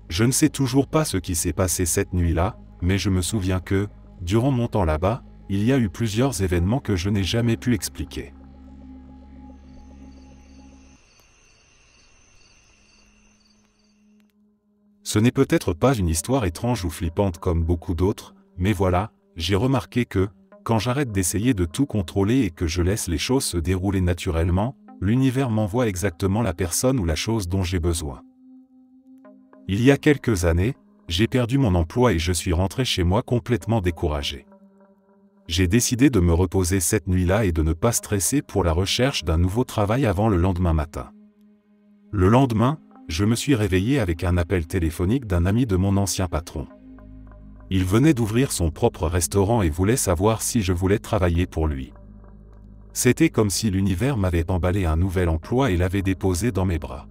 Je ne sais toujours pas ce qui s'est passé cette nuit-là, mais je me souviens que, durant mon temps là-bas, il y a eu plusieurs événements que je n'ai jamais pu expliquer. Ce n'est peut-être pas une histoire étrange ou flippante comme beaucoup d'autres, mais voilà, j'ai remarqué que, quand j'arrête d'essayer de tout contrôler et que je laisse les choses se dérouler naturellement, l'univers m'envoie exactement la personne ou la chose dont j'ai besoin. Il y a quelques années, j'ai perdu mon emploi et je suis rentré chez moi complètement découragé. J'ai décidé de me reposer cette nuit-là et de ne pas stresser pour la recherche d'un nouveau travail avant le lendemain matin. Le lendemain, je me suis réveillé avec un appel téléphonique d'un ami de mon ancien patron. Il venait d'ouvrir son propre restaurant et voulait savoir si je voulais travailler pour lui. C'était comme si l'univers m'avait emballé un nouvel emploi et l'avait déposé dans mes bras.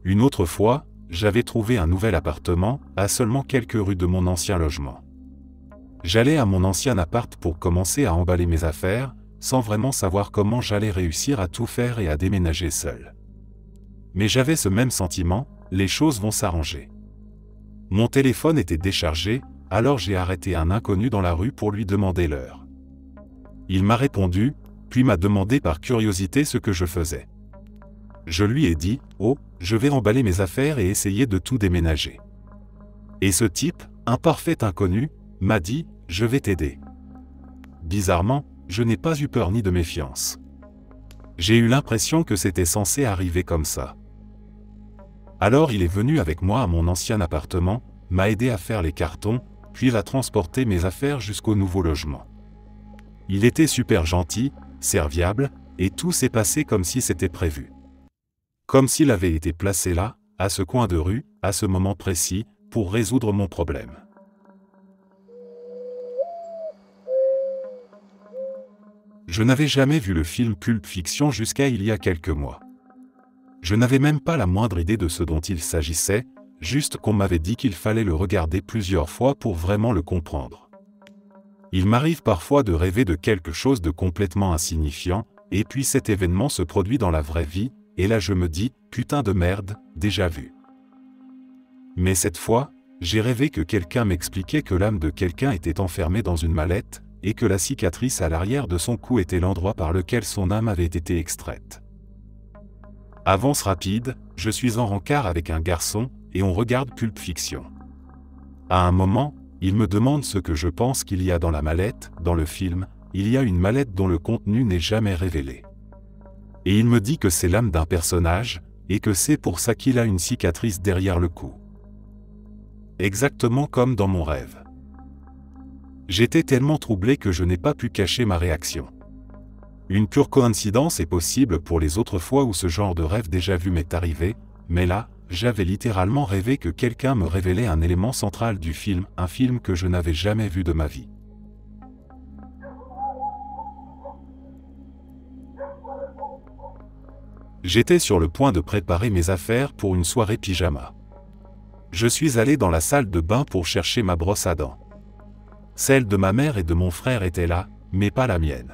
Une autre fois, j'avais trouvé un nouvel appartement, à seulement quelques rues de mon ancien logement. J'allais à mon ancien appart pour commencer à emballer mes affaires, sans vraiment savoir comment j'allais réussir à tout faire et à déménager seul. Mais j'avais ce même sentiment, les choses vont s'arranger. Mon téléphone était déchargé, alors j'ai arrêté un inconnu dans la rue pour lui demander l'heure. Il m'a répondu, puis m'a demandé par curiosité ce que je faisais. Je lui ai dit, « Oh, je vais emballer mes affaires et essayer de tout déménager. » Et ce type, un parfait inconnu, m'a dit, « Je vais t'aider. » Bizarrement, je n'ai pas eu peur ni de méfiance. J'ai eu l'impression que c'était censé arriver comme ça. Alors il est venu avec moi à mon ancien appartement, m'a aidé à faire les cartons, puis a transporté mes affaires jusqu'au nouveau logement. Il était super gentil, serviable, et tout s'est passé comme si c'était prévu. Comme s'il avait été placé là, à ce coin de rue, à ce moment précis, pour résoudre mon problème. Je n'avais jamais vu le film Pulp Fiction jusqu'à il y a quelques mois. Je n'avais même pas la moindre idée de ce dont il s'agissait, juste qu'on m'avait dit qu'il fallait le regarder plusieurs fois pour vraiment le comprendre. Il m'arrive parfois de rêver de quelque chose de complètement insignifiant, et puis cet événement se produit dans la vraie vie, et là je me dis, putain de merde, déjà vu. Mais cette fois, j'ai rêvé que quelqu'un m'expliquait que l'âme de quelqu'un était enfermée dans une mallette, et que la cicatrice à l'arrière de son cou était l'endroit par lequel son âme avait été extraite. Avance rapide, je suis en rencard avec un garçon, et on regarde Pulp Fiction. À un moment, il me demande ce que je pense qu'il y a dans la mallette. Dans le film, il y a une mallette dont le contenu n'est jamais révélé. Et il me dit que c'est l'âme d'un personnage, et que c'est pour ça qu'il a une cicatrice derrière le cou. Exactement comme dans mon rêve. J'étais tellement troublé que je n'ai pas pu cacher ma réaction. Une pure coïncidence est possible pour les autres fois où ce genre de rêve déjà vu m'est arrivé, mais là, j'avais littéralement rêvé que quelqu'un me révélait un élément central du film, un film que je n'avais jamais vu de ma vie. J'étais sur le point de préparer mes affaires pour une soirée pyjama. Je suis allé dans la salle de bain pour chercher ma brosse à dents. Celle de ma mère et de mon frère était là, mais pas la mienne.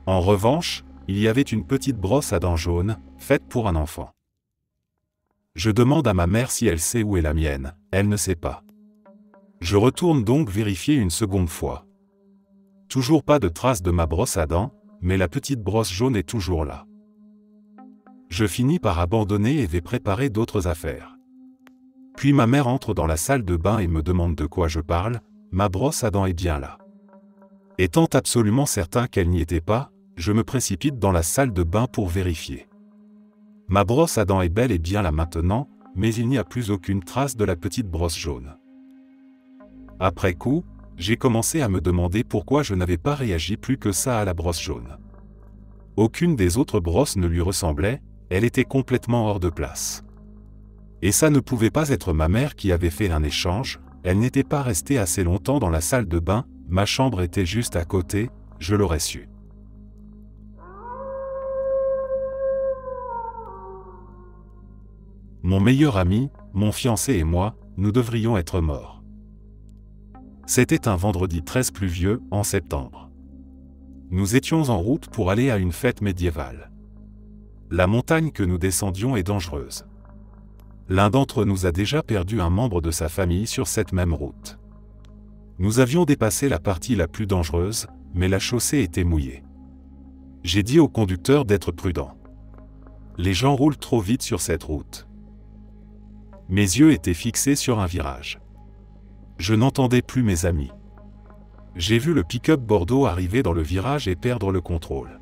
En revanche, il y avait une petite brosse à dents jaune, faite pour un enfant. Je demande à ma mère si elle sait où est la mienne, elle ne sait pas. Je retourne donc vérifier une seconde fois. Toujours pas de trace de ma brosse à dents, mais la petite brosse jaune est toujours là. Je finis par abandonner et vais préparer d'autres affaires. Puis ma mère entre dans la salle de bain et me demande de quoi je parle, ma brosse à dents est bien là. Étant absolument certain qu'elle n'y était pas, je me précipite dans la salle de bain pour vérifier. Ma brosse à dents est bel et bien là maintenant, mais il n'y a plus aucune trace de la petite brosse jaune. Après coup, j'ai commencé à me demander pourquoi je n'avais pas réagi plus que ça à la brosse jaune. Aucune des autres brosses ne lui ressemblait, elle était complètement hors de place. Et ça ne pouvait pas être ma mère qui avait fait un échange, elle n'était pas restée assez longtemps dans la salle de bain, ma chambre était juste à côté, je l'aurais su. Mon meilleur ami, mon fiancé et moi, nous devrions être morts. C'était un vendredi 13 pluvieux, en septembre. Nous étions en route pour aller à une fête médiévale. La montagne que nous descendions est dangereuse. L'un d'entre nous a déjà perdu un membre de sa famille sur cette même route. Nous avions dépassé la partie la plus dangereuse, mais la chaussée était mouillée. J'ai dit au conducteur d'être prudent. Les gens roulent trop vite sur cette route. Mes yeux étaient fixés sur un virage. Je n'entendais plus mes amis. J'ai vu le pick-up Bordeaux arriver dans le virage et perdre le contrôle.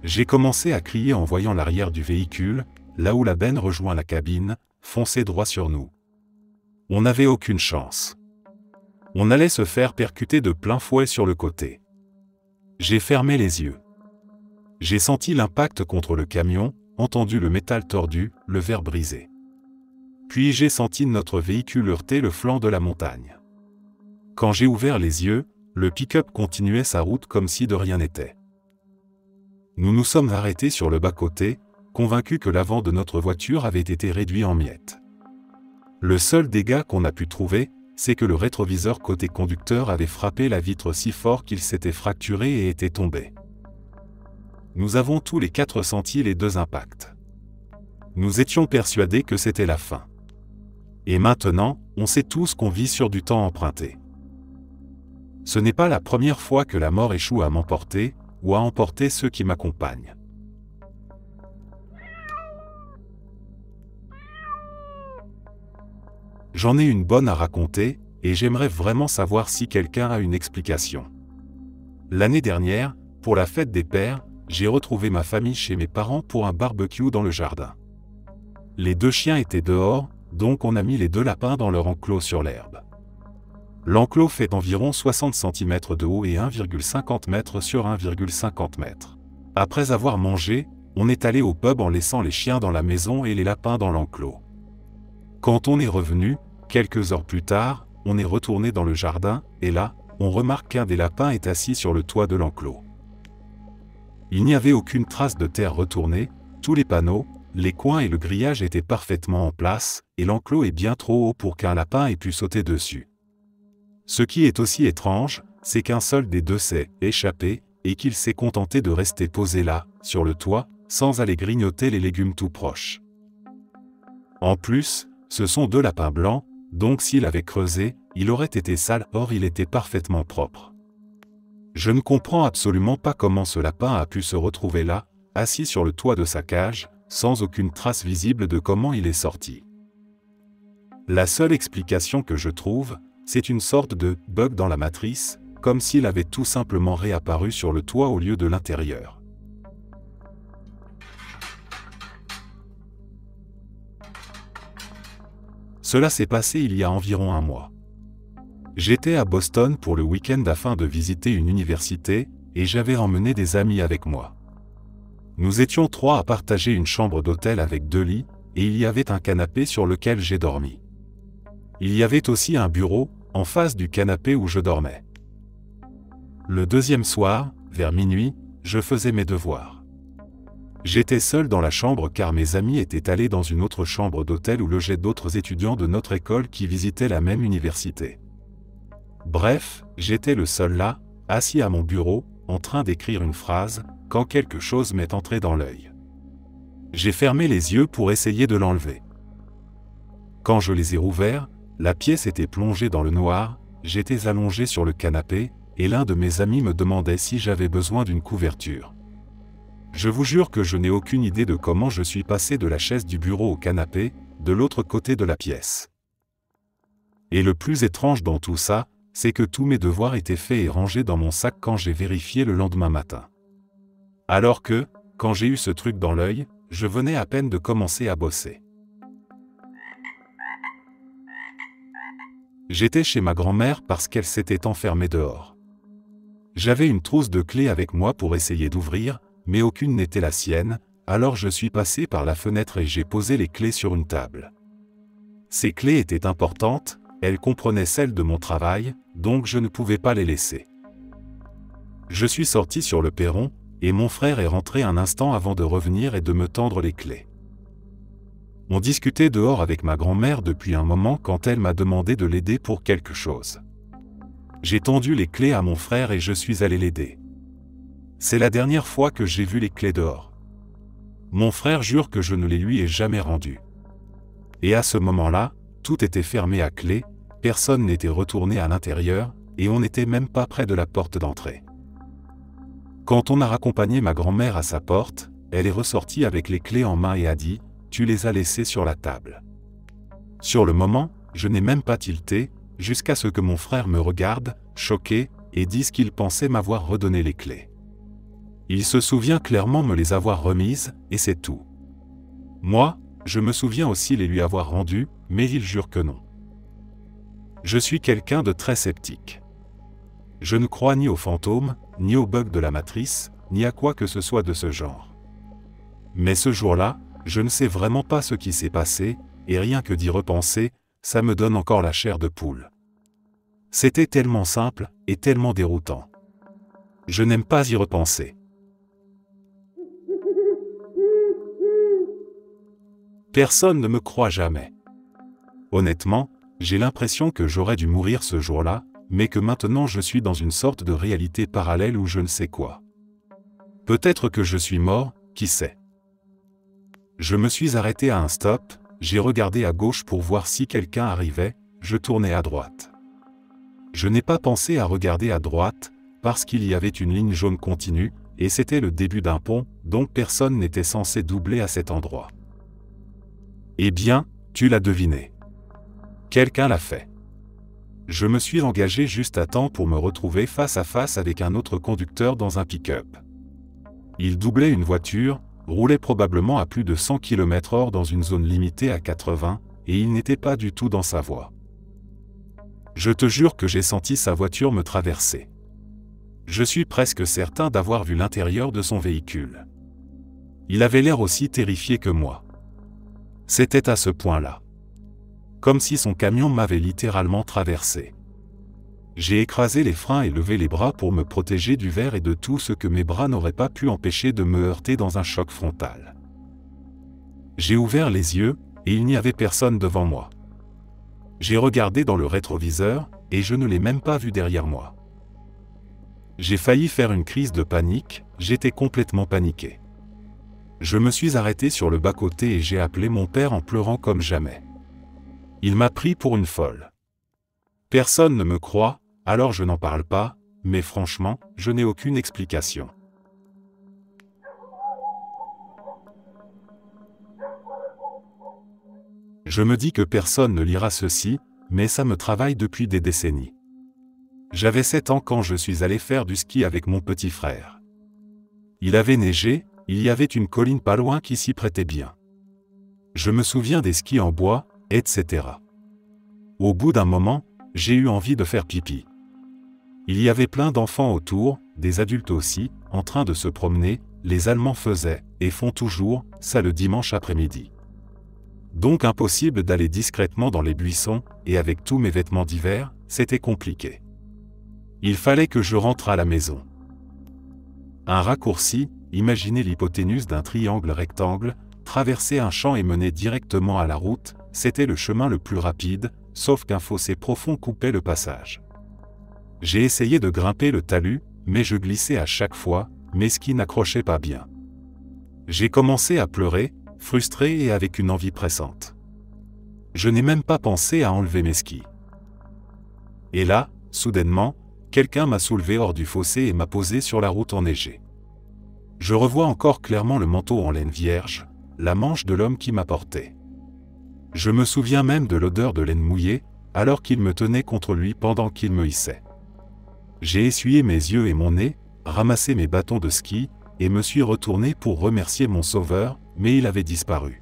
J'ai commencé à crier en voyant l'arrière du véhicule, là où la benne rejoint la cabine, foncer droit sur nous. On n'avait aucune chance. On allait se faire percuter de plein fouet sur le côté. J'ai fermé les yeux. J'ai senti l'impact contre le camion, entendu le métal tordu, le verre brisé. Puis j'ai senti notre véhicule heurter le flanc de la montagne. Quand j'ai ouvert les yeux, le pick-up continuait sa route comme si de rien n'était. Nous nous sommes arrêtés sur le bas-côté, convaincus que l'avant de notre voiture avait été réduit en miettes. Le seul dégât qu'on a pu trouver, c'est que le rétroviseur côté conducteur avait frappé la vitre si fort qu'il s'était fracturé et était tombé. Nous avons tous les 4 senti les 2 impacts. Nous étions persuadés que c'était la fin. Et maintenant, on sait tous qu'on vit sur du temps emprunté. Ce n'est pas la première fois que la mort échoue à m'emporter, ou à emporter ceux qui m'accompagnent. J'en ai une bonne à raconter, et j'aimerais vraiment savoir si quelqu'un a une explication. L'année dernière, pour la fête des pères, j'ai retrouvé ma famille chez mes parents pour un barbecue dans le jardin. Les 2 chiens étaient dehors, donc on a mis les 2 lapins dans leur enclos sur l'herbe. L'enclos fait environ 60 cm de haut et 1,50 m sur 1,50 m. Après avoir mangé, on est allé au pub en laissant les chiens dans la maison et les lapins dans l'enclos. Quand on est revenu, quelques heures plus tard, on est retourné dans le jardin, et là, on remarque qu'un des lapins est assis sur le toit de l'enclos. Il n'y avait aucune trace de terre retournée, tous les panneaux, les coins et le grillage étaient parfaitement en place, et l'enclos est bien trop haut pour qu'un lapin ait pu sauter dessus. Ce qui est aussi étrange, c'est qu'un seul des 2 s'est échappé, et qu'il s'est contenté de rester posé là, sur le toit, sans aller grignoter les légumes tout proches. En plus, ce sont 2 lapins blancs, donc s'il avait creusé, il aurait été sale, or il était parfaitement propre. Je ne comprends absolument pas comment ce lapin a pu se retrouver là, assis sur le toit de sa cage, sans aucune trace visible de comment il est sorti. La seule explication que je trouve, c'est une sorte de « bug dans la matrice », comme s'il avait tout simplement réapparu sur le toit au lieu de l'intérieur. Cela s'est passé il y a environ un mois. J'étais à Boston pour le week-end afin de visiter une université, et j'avais emmené des amis avec moi. Nous étions 3 à partager une chambre d'hôtel avec 2 lits, et il y avait un canapé sur lequel j'ai dormi. Il y avait aussi un bureau, en face du canapé où je dormais. Le deuxième soir, vers minuit, je faisais mes devoirs. J'étais seul dans la chambre car mes amis étaient allés dans une autre chambre d'hôtel où logeaient d'autres étudiants de notre école qui visitaient la même université. Bref, j'étais le seul là, assis à mon bureau, en train d'écrire une phrase, quand quelque chose m'est entré dans l'œil. J'ai fermé les yeux pour essayer de l'enlever. Quand je les ai rouverts, la pièce était plongée dans le noir, j'étais allongé sur le canapé, et l'un de mes amis me demandait si j'avais besoin d'une couverture. Je vous jure que je n'ai aucune idée de comment je suis passé de la chaise du bureau au canapé, de l'autre côté de la pièce. Et le plus étrange dans tout ça, c'est que tous mes devoirs étaient faits et rangés dans mon sac quand j'ai vérifié le lendemain matin. Alors que, quand j'ai eu ce truc dans l'œil, je venais à peine de commencer à bosser. J'étais chez ma grand-mère parce qu'elle s'était enfermée dehors. J'avais une trousse de clés avec moi pour essayer d'ouvrir, mais aucune n'était la sienne, alors je suis passé par la fenêtre et j'ai posé les clés sur une table. Ces clés étaient importantes, elles comprenaient celles de mon travail, donc je ne pouvais pas les laisser. Je suis sorti sur le perron, et mon frère est rentré un instant avant de revenir et de me tendre les clés. On discutait dehors avec ma grand-mère depuis un moment quand elle m'a demandé de l'aider pour quelque chose. J'ai tendu les clés à mon frère et je suis allé l'aider. C'est la dernière fois que j'ai vu les clés dehors. Mon frère jure que je ne les lui ai jamais rendues. Et à ce moment-là, tout était fermé à clé, personne n'était retourné à l'intérieur, et on n'était même pas près de la porte d'entrée. Quand on a raccompagné ma grand-mère à sa porte, elle est ressortie avec les clés en main et a dit « Tu les as laissées sur la table ». Sur le moment, je n'ai même pas tilté, jusqu'à ce que mon frère me regarde, choqué, et dise qu'il pensait m'avoir redonné les clés. Il se souvient clairement me les avoir remises, et c'est tout. Moi, je me souviens aussi les lui avoir rendues, mais il jure que non. Je suis quelqu'un de très sceptique. Je ne crois ni aux fantômes, ni aux bugs de la matrice, ni à quoi que ce soit de ce genre. Mais ce jour-là, je ne sais vraiment pas ce qui s'est passé, et rien que d'y repenser, ça me donne encore la chair de poule. C'était tellement simple, et tellement déroutant. Je n'aime pas y repenser. Personne ne me croit jamais. Honnêtement, j'ai l'impression que j'aurais dû mourir ce jour-là, mais que maintenant je suis dans une sorte de réalité parallèle ou je ne sais quoi. Peut-être que je suis mort, qui sait. Je me suis arrêté à un stop, j'ai regardé à gauche pour voir si quelqu'un arrivait, je tournais à droite. Je n'ai pas pensé à regarder à droite, parce qu'il y avait une ligne jaune continue, et c'était le début d'un pont, donc personne n'était censé doubler à cet endroit. Eh bien, tu l'as deviné. Quelqu'un l'a fait. Je me suis engagé juste à temps pour me retrouver face à face avec un autre conducteur dans un pick-up. Il doublait une voiture, roulait probablement à plus de 100 km/h dans une zone limitée à 80, et il n'était pas du tout dans sa voie. Je te jure que j'ai senti sa voiture me traverser. Je suis presque certain d'avoir vu l'intérieur de son véhicule. Il avait l'air aussi terrifié que moi. C'était à ce point-là. Comme si son camion m'avait littéralement traversé. J'ai écrasé les freins et levé les bras pour me protéger du verre et de tout ce que mes bras n'auraient pas pu empêcher de me heurter dans un choc frontal. J'ai ouvert les yeux, et il n'y avait personne devant moi. J'ai regardé dans le rétroviseur, et je ne l'ai même pas vu derrière moi. J'ai failli faire une crise de panique, j'étais complètement paniqué. Je me suis arrêté sur le bas-côté et j'ai appelé mon père en pleurant comme jamais. Il m'a pris pour une folle. Personne ne me croit, alors je n'en parle pas, mais franchement, je n'ai aucune explication. Je me dis que personne ne lira ceci, mais ça me travaille depuis des décennies. J'avais 7 ans quand je suis allé faire du ski avec mon petit frère. Il avait neigé, il y avait une colline pas loin qui s'y prêtait bien. Je me souviens des skis en bois, etc. Au bout d'un moment, j'ai eu envie de faire pipi. Il y avait plein d'enfants autour, des adultes aussi, en train de se promener, les Allemands faisaient, et font toujours, ça le dimanche après-midi. Donc impossible d'aller discrètement dans les buissons, et avec tous mes vêtements d'hiver, c'était compliqué. Il fallait que je rentre à la maison. Un raccourci, imaginez l'hypoténuse d'un triangle rectangle, traverser un champ et mener directement à la route, c'était le chemin le plus rapide, sauf qu'un fossé profond coupait le passage. J'ai essayé de grimper le talus, mais je glissais à chaque fois, mes skis n'accrochaient pas bien. J'ai commencé à pleurer, frustré et avec une envie pressante. Je n'ai même pas pensé à enlever mes skis. Et là, soudainement, quelqu'un m'a soulevé hors du fossé et m'a posé sur la route enneigée. Je revois encore clairement le manteau en laine vierge, la manche de l'homme qui m'apportait. Je me souviens même de l'odeur de laine mouillée, alors qu'il me tenait contre lui pendant qu'il me hissait. J'ai essuyé mes yeux et mon nez, ramassé mes bâtons de ski, et me suis retourné pour remercier mon sauveur, mais il avait disparu.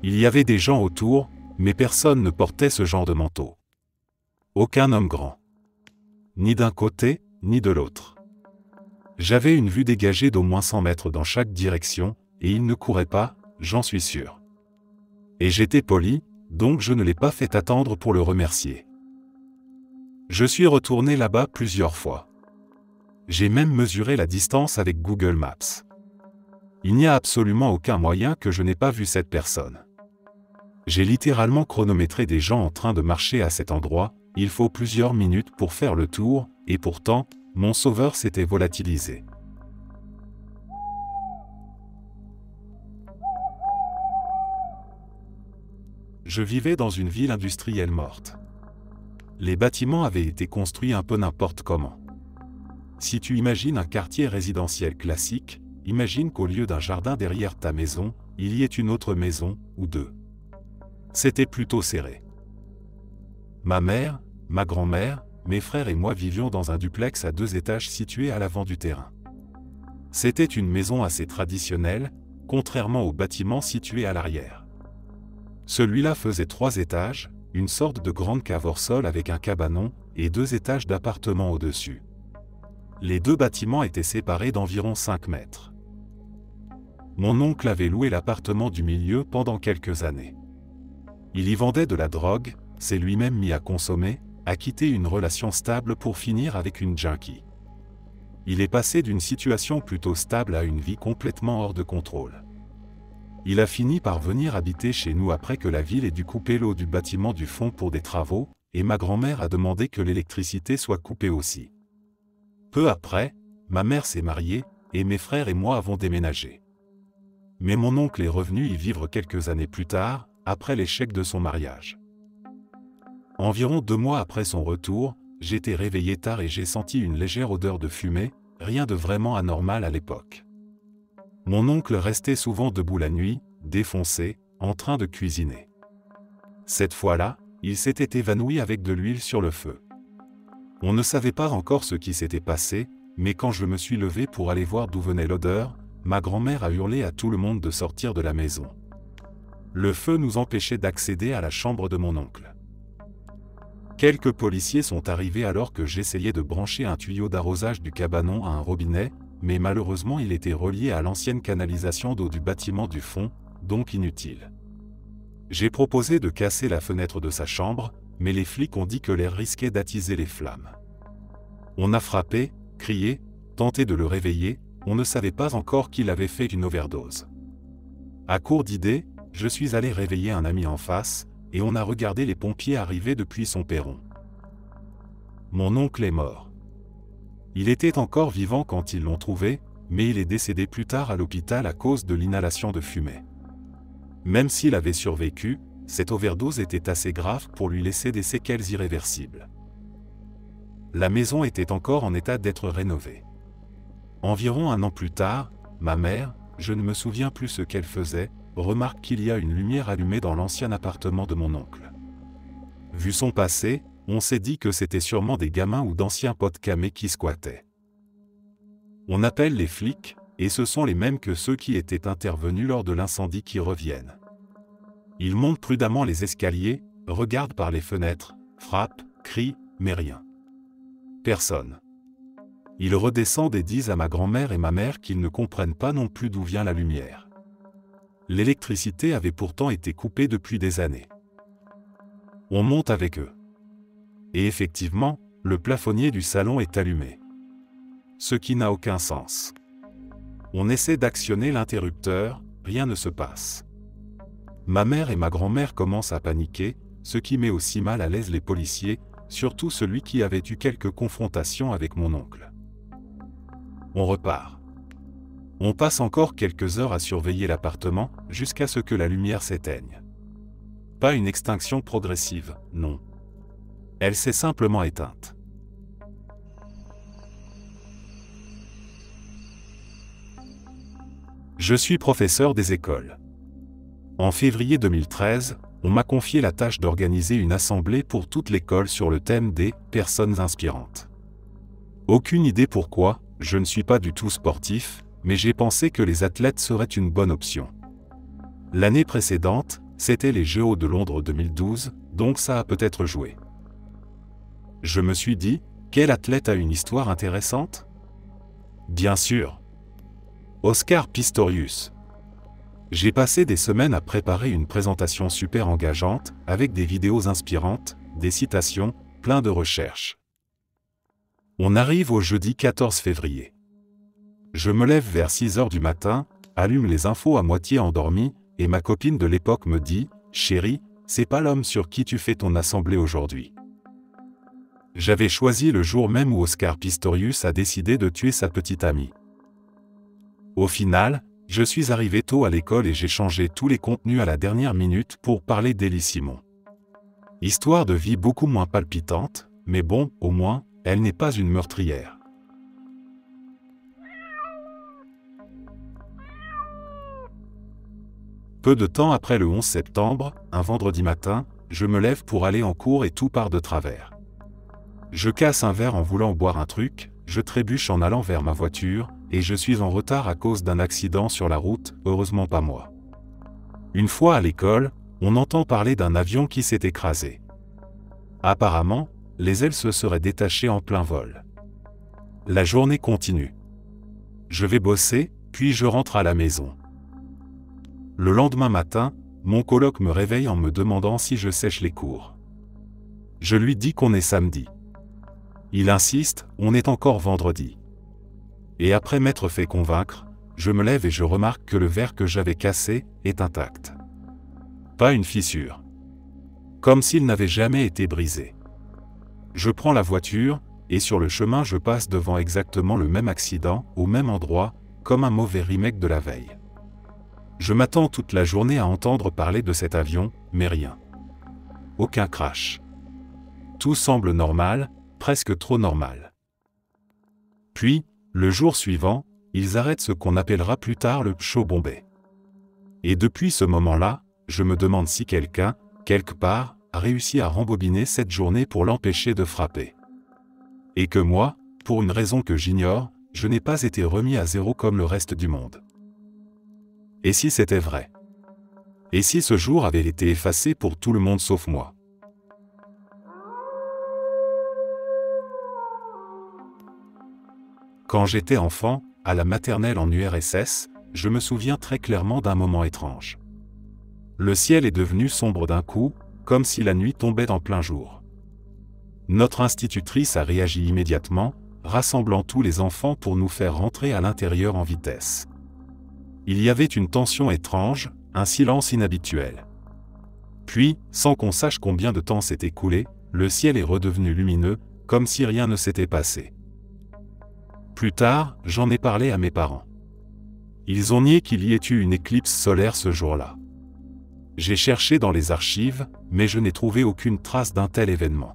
Il y avait des gens autour, mais personne ne portait ce genre de manteau. Aucun homme grand. Ni d'un côté, ni de l'autre. J'avais une vue dégagée d'au moins 100 mètres dans chaque direction, et il ne courait pas, j'en suis sûr. Et j'étais poli, donc je ne l'ai pas fait attendre pour le remercier. Je suis retourné là-bas plusieurs fois. J'ai même mesuré la distance avec Google Maps. Il n'y a absolument aucun moyen que je n'ai pas vu cette personne. J'ai littéralement chronométré des gens en train de marcher à cet endroit, il faut plusieurs minutes pour faire le tour, et pourtant, mon sauveur s'était volatilisé. Je vivais dans une ville industrielle morte. Les bâtiments avaient été construits un peu n'importe comment. Si tu imagines un quartier résidentiel classique, imagine qu'au lieu d'un jardin derrière ta maison, il y ait une autre maison, ou deux. C'était plutôt serré. Ma mère, ma grand-mère, mes frères et moi vivions dans un duplex à 2 étages situé à l'avant du terrain. C'était une maison assez traditionnelle, contrairement aux bâtiments situés à l'arrière. Celui-là faisait 3 étages, une sorte de grande cave hors sol avec un cabanon, et 2 étages d'appartements au-dessus. Les 2 bâtiments étaient séparés d'environ 5 mètres. Mon oncle avait loué l'appartement du milieu pendant quelques années. Il y vendait de la drogue, s'est lui-même mis à consommer, a quitté une relation stable pour finir avec une junkie. Il est passé d'une situation plutôt stable à une vie complètement hors de contrôle. Il a fini par venir habiter chez nous après que la ville ait dû couper l'eau du bâtiment du fond pour des travaux, et ma grand-mère a demandé que l'électricité soit coupée aussi. Peu après, ma mère s'est mariée, et mes frères et moi avons déménagé. Mais mon oncle est revenu y vivre quelques années plus tard, après l'échec de son mariage. Environ 2 mois après son retour, j'étais réveillé tard et j'ai senti une légère odeur de fumée, rien de vraiment anormal à l'époque. Mon oncle restait souvent debout la nuit, défoncé, en train de cuisiner. Cette fois-là, il s'était évanoui avec de l'huile sur le feu. On ne savait pas encore ce qui s'était passé, mais quand je me suis levé pour aller voir d'où venait l'odeur, ma grand-mère a hurlé à tout le monde de sortir de la maison. Le feu nous empêchait d'accéder à la chambre de mon oncle. Quelques policiers sont arrivés alors que j'essayais de brancher un tuyau d'arrosage du cabanon à un robinet, mais malheureusement il était relié à l'ancienne canalisation d'eau du bâtiment du fond, donc inutile. J'ai proposé de casser la fenêtre de sa chambre, mais les flics ont dit que l'air risquait d'attiser les flammes. On a frappé, crié, tenté de le réveiller, on ne savait pas encore qu'il avait fait une overdose. À court d'idées, je suis allé réveiller un ami en face, et on a regardé les pompiers arriver depuis son perron. Mon oncle est mort. Il était encore vivant quand ils l'ont trouvé, mais il est décédé plus tard à l'hôpital à cause de l'inhalation de fumée. Même s'il avait survécu, cette overdose était assez grave pour lui laisser des séquelles irréversibles. La maison était encore en état d'être rénovée. Environ 1 an plus tard, ma mère, je ne me souviens plus ce qu'elle faisait, remarque qu'il y a une lumière allumée dans l'ancien appartement de mon oncle. Vu son passé, on s'est dit que c'était sûrement des gamins ou d'anciens potes camés qui squattaient. On appelle les flics, et ce sont les mêmes que ceux qui étaient intervenus lors de l'incendie qui reviennent. Ils montent prudemment les escaliers, regarde par les fenêtres, frappe, crie, mais rien. Personne. Ils redescendent et disent à ma grand-mère et ma mère qu'ils ne comprennent pas non plus d'où vient la lumière. L'électricité avait pourtant été coupée depuis des années. On monte avec eux. Et effectivement, le plafonnier du salon est allumé. Ce qui n'a aucun sens. On essaie d'actionner l'interrupteur, rien ne se passe. Ma mère et ma grand-mère commencent à paniquer, ce qui met aussi mal à l'aise les policiers, surtout celui qui avait eu quelques confrontations avec mon oncle. On repart. On passe encore quelques heures à surveiller l'appartement, jusqu'à ce que la lumière s'éteigne. Pas une extinction progressive, non. Elle s'est simplement éteinte. Je suis professeur des écoles. En février 2013, on m'a confié la tâche d'organiser une assemblée pour toute l'école sur le thème des « personnes inspirantes ». Aucune idée pourquoi, je ne suis pas du tout sportif, mais j'ai pensé que les athlètes seraient une bonne option. L'année précédente, c'était les JO de Londres 2012, donc ça a peut-être joué. Je me suis dit, quel athlète a une histoire intéressante? Bien sûr. Oscar Pistorius. J'ai passé des semaines à préparer une présentation super engageante, avec des vidéos inspirantes, des citations, plein de recherches. On arrive au jeudi 14 février. Je me lève vers 6 heures du matin, allume les infos à moitié endormi, et ma copine de l'époque me dit « Chérie, c'est pas l'homme sur qui tu fais ton assemblée aujourd'hui. » J'avais choisi le jour même où Oscar Pistorius a décidé de tuer sa petite amie. Au final, je suis arrivé tôt à l'école et j'ai changé tous les contenus à la dernière minute pour parler d'Elie Simon. Histoire de vie beaucoup moins palpitante, mais bon, au moins, elle n'est pas une meurtrière. Peu de temps après le 11 septembre, un vendredi matin, je me lève pour aller en cours et tout part de travers. Je casse un verre en voulant boire un truc, je trébuche en allant vers ma voiture, et je suis en retard à cause d'un accident sur la route, heureusement pas moi. Une fois à l'école, on entend parler d'un avion qui s'est écrasé. Apparemment, les ailes se seraient détachées en plein vol. La journée continue. Je vais bosser, puis je rentre à la maison. Le lendemain matin, mon coloc me réveille en me demandant si je sèche les cours. Je lui dis qu'on est samedi. Il insiste, on est encore vendredi. Et après m'être fait convaincre, je me lève et je remarque que le verre que j'avais cassé est intact. Pas une fissure. Comme s'il n'avait jamais été brisé. Je prends la voiture, et sur le chemin je passe devant exactement le même accident, au même endroit, comme un mauvais remake de la veille. Je m'attends toute la journée à entendre parler de cet avion, mais rien. Aucun crash. Tout semble normal, presque trop normal. Puis, le jour suivant, ils arrêtent ce qu'on appellera plus tard le show Bombay. Et depuis ce moment-là, je me demande si quelqu'un, quelque part, a réussi à rembobiner cette journée pour l'empêcher de frapper. Et que moi, pour une raison que j'ignore, je n'ai pas été remis à zéro comme le reste du monde. Et si c'était vrai? Et si ce jour avait été effacé pour tout le monde sauf moi? Quand j'étais enfant, à la maternelle en URSS, je me souviens très clairement d'un moment étrange. Le ciel est devenu sombre d'un coup, comme si la nuit tombait en plein jour. Notre institutrice a réagi immédiatement, rassemblant tous les enfants pour nous faire rentrer à l'intérieur en vitesse. Il y avait une tension étrange, un silence inhabituel. Puis, sans qu'on sache combien de temps s'est écoulé, le ciel est redevenu lumineux, comme si rien ne s'était passé. Plus tard, j'en ai parlé à mes parents. Ils ont nié qu'il y ait eu une éclipse solaire ce jour-là. J'ai cherché dans les archives, mais je n'ai trouvé aucune trace d'un tel événement.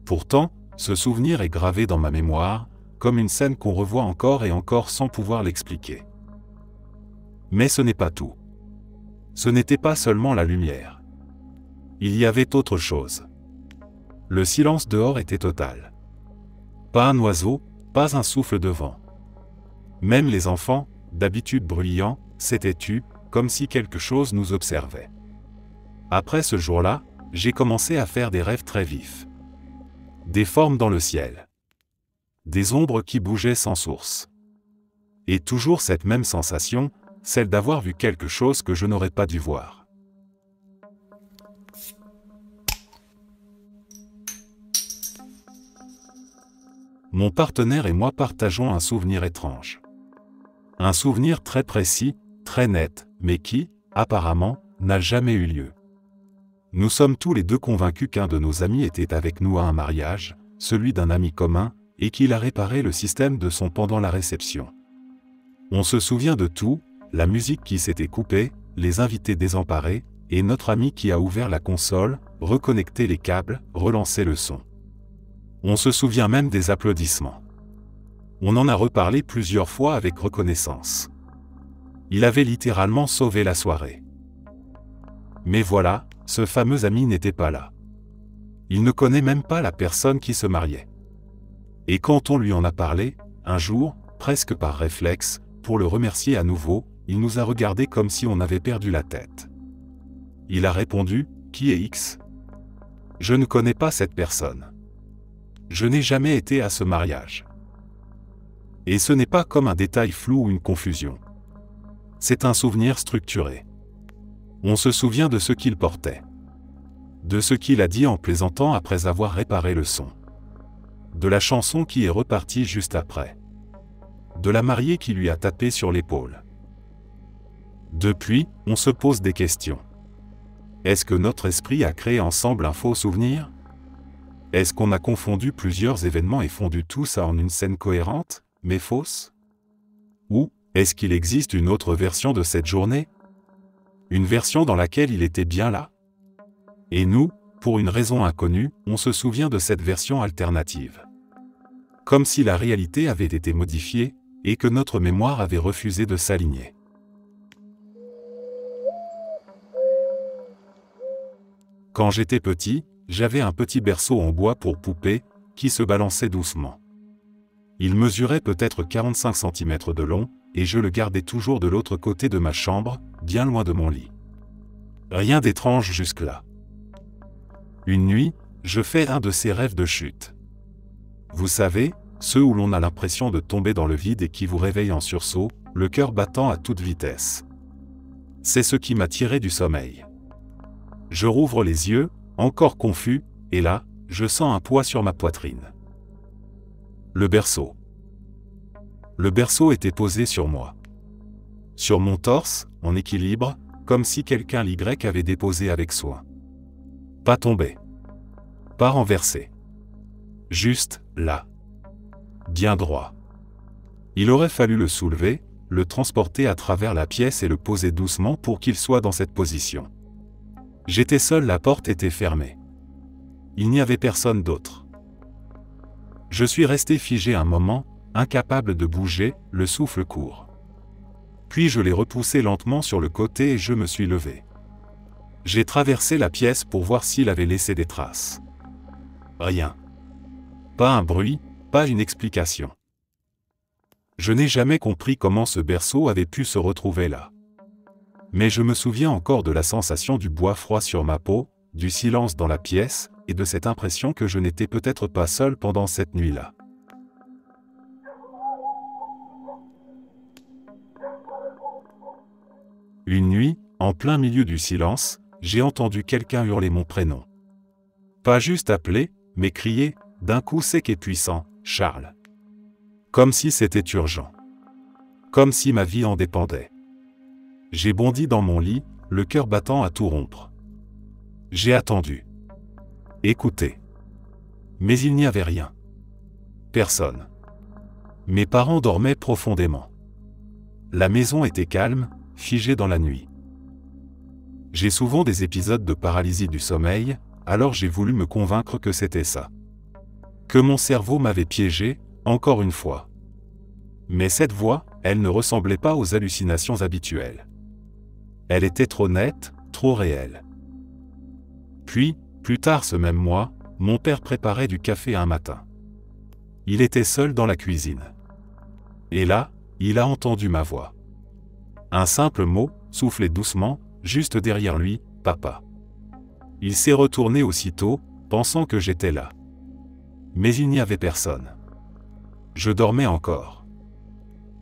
Pourtant, ce souvenir est gravé dans ma mémoire, comme une scène qu'on revoit encore et encore sans pouvoir l'expliquer. Mais ce n'est pas tout. Ce n'était pas seulement la lumière. Il y avait autre chose. Le silence dehors était total. Pas un oiseau, pas un souffle de vent. Même les enfants, d'habitude bruyants, s'étaient tus, comme si quelque chose nous observait. Après ce jour-là, j'ai commencé à faire des rêves très vifs. Des formes dans le ciel. Des ombres qui bougeaient sans source. Et toujours cette même sensation, celle d'avoir vu quelque chose que je n'aurais pas dû voir. Mon partenaire et moi partageons un souvenir étrange. Un souvenir très précis, très net, mais qui, apparemment, n'a jamais eu lieu. Nous sommes tous les deux convaincus qu'un de nos amis était avec nous à un mariage, celui d'un ami commun, et qu'il a réparé le système de son pendant la réception. On se souvient de tout, la musique qui s'était coupée, les invités désemparés, et notre ami qui a ouvert la console, reconnecté les câbles, relancé le son. On se souvient même des applaudissements. On en a reparlé plusieurs fois avec reconnaissance. Il avait littéralement sauvé la soirée. Mais voilà, ce fameux ami n'était pas là. Il ne connaît même pas la personne qui se mariait. Et quand on lui en a parlé, un jour, presque par réflexe, pour le remercier à nouveau, il nous a regardés comme si on avait perdu la tête. Il a répondu, « Qui est X ? Je ne connais pas cette personne. Je n'ai jamais été à ce mariage. » Et ce n'est pas comme un détail flou ou une confusion. C'est un souvenir structuré. On se souvient de ce qu'il portait. De ce qu'il a dit en plaisantant après avoir réparé le son. De la chanson qui est repartie juste après. De la mariée qui lui a tapé sur l'épaule. Depuis, on se pose des questions. Est-ce que notre esprit a créé ensemble un faux souvenir ? Est-ce qu'on a confondu plusieurs événements et fondu tout ça en une scène cohérente, mais fausse ? Ou, est-ce qu'il existe une autre version de cette journée ? Une version dans laquelle il était bien là ? Et nous, pour une raison inconnue, on se souvient de cette version alternative. Comme si la réalité avait été modifiée, et que notre mémoire avait refusé de s'aligner. Quand j'étais petit, j'avais un petit berceau en bois pour poupée, qui se balançait doucement. Il mesurait peut-être 45 cm de long, et je le gardais toujours de l'autre côté de ma chambre, bien loin de mon lit. Rien d'étrange jusque-là. Une nuit, je fais un de ces rêves de chute. Vous savez, ceux où l'on a l'impression de tomber dans le vide et qui vous réveillent en sursaut, le cœur battant à toute vitesse. C'est ce qui m'a tiré du sommeil. Je rouvre les yeux, encore confus, et là, je sens un poids sur ma poitrine. Le berceau. Le berceau était posé sur moi. Sur mon torse, en équilibre, comme si quelqu'un l'Y avait déposé avec soin. Pas tombé. Pas renversé. Juste, là. Bien droit. Il aurait fallu le soulever, le transporter à travers la pièce et le poser doucement pour qu'il soit dans cette position. J'étais seul, la porte était fermée. Il n'y avait personne d'autre. Je suis resté figé un moment, incapable de bouger, le souffle court. Puis je l'ai repoussé lentement sur le côté et je me suis levé. J'ai traversé la pièce pour voir s'il avait laissé des traces. Rien. Pas un bruit, pas une explication. Je n'ai jamais compris comment ce berceau avait pu se retrouver là. Mais je me souviens encore de la sensation du bois froid sur ma peau, du silence dans la pièce, et de cette impression que je n'étais peut-être pas seul pendant cette nuit-là. Une nuit, en plein milieu du silence, j'ai entendu quelqu'un hurler mon prénom. Pas juste appeler, mais crier, d'un coup sec et puissant, « Charles !» Comme si c'était urgent. Comme si ma vie en dépendait. J'ai bondi dans mon lit, le cœur battant à tout rompre. J'ai attendu. Écouté. Mais il n'y avait rien. Personne. Mes parents dormaient profondément. La maison était calme, figée dans la nuit. J'ai souvent des épisodes de paralysie du sommeil, alors j'ai voulu me convaincre que c'était ça. Que mon cerveau m'avait piégé, encore une fois. Mais cette voix, elle ne ressemblait pas aux hallucinations habituelles. Elle était trop nette, trop réelle. Puis, plus tard ce même mois, mon père préparait du café un matin. Il était seul dans la cuisine. Et là, il a entendu ma voix. Un simple mot, soufflé doucement, juste derrière lui, « Papa ». Il s'est retourné aussitôt, pensant que j'étais là. Mais il n'y avait personne. Je dormais encore.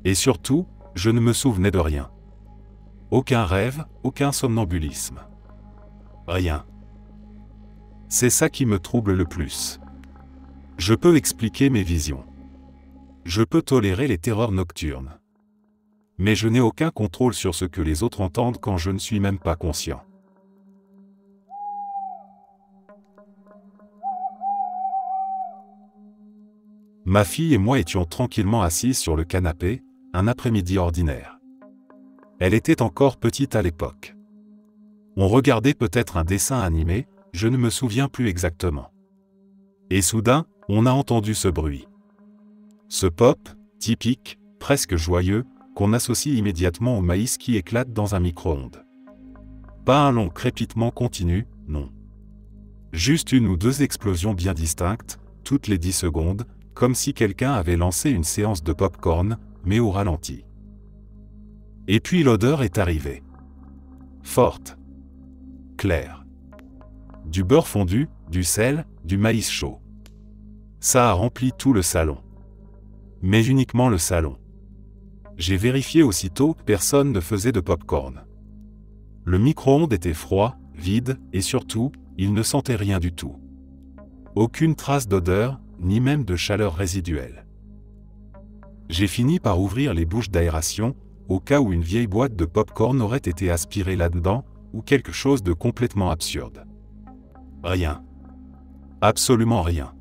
Et surtout, je ne me souvenais de rien. Aucun rêve, aucun somnambulisme. Rien. C'est ça qui me trouble le plus. Je peux expliquer mes visions. Je peux tolérer les terreurs nocturnes. Mais je n'ai aucun contrôle sur ce que les autres entendent quand je ne suis même pas conscient. Ma fille et moi étions tranquillement assises sur le canapé, un après-midi ordinaire. Elle était encore petite à l'époque. On regardait peut-être un dessin animé, je ne me souviens plus exactement. Et soudain, on a entendu ce bruit. Ce pop, typique, presque joyeux, qu'on associe immédiatement au maïs qui éclate dans un micro-ondes. Pas un long crépitement continu, non. Juste une ou deux explosions bien distinctes, toutes les 10 secondes, comme si quelqu'un avait lancé une séance de pop-corn, mais au ralenti. Et puis l'odeur est arrivée. Forte. Claire. Du beurre fondu, du sel, du maïs chaud. Ça a rempli tout le salon. Mais uniquement le salon. J'ai vérifié aussitôt, personne ne faisait de pop-corn. Le micro-ondes était froid, vide, et surtout, il ne sentait rien du tout. Aucune trace d'odeur, ni même de chaleur résiduelle. J'ai fini par ouvrir les bouches d'aération, au cas où une vieille boîte de pop-corn aurait été aspirée là-dedans, ou quelque chose de complètement absurde. Rien. Absolument rien.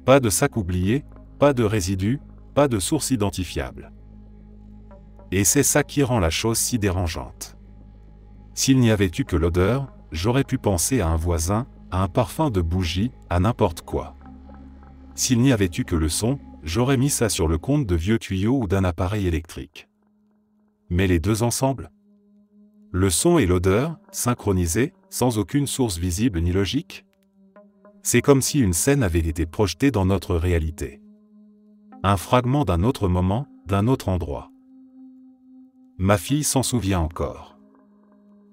Pas de sac oublié, pas de résidus, pas de source identifiable. Et c'est ça qui rend la chose si dérangeante. S'il n'y avait eu que l'odeur, j'aurais pu penser à un voisin, à un parfum de bougie, à n'importe quoi. S'il n'y avait eu que le son, j'aurais mis ça sur le compte de vieux tuyaux ou d'un appareil électrique. Mais les deux ensemble? Le son et l'odeur, synchronisés, sans aucune source visible ni logique? C'est comme si une scène avait été projetée dans notre réalité. Un fragment d'un autre moment, d'un autre endroit. Ma fille s'en souvient encore.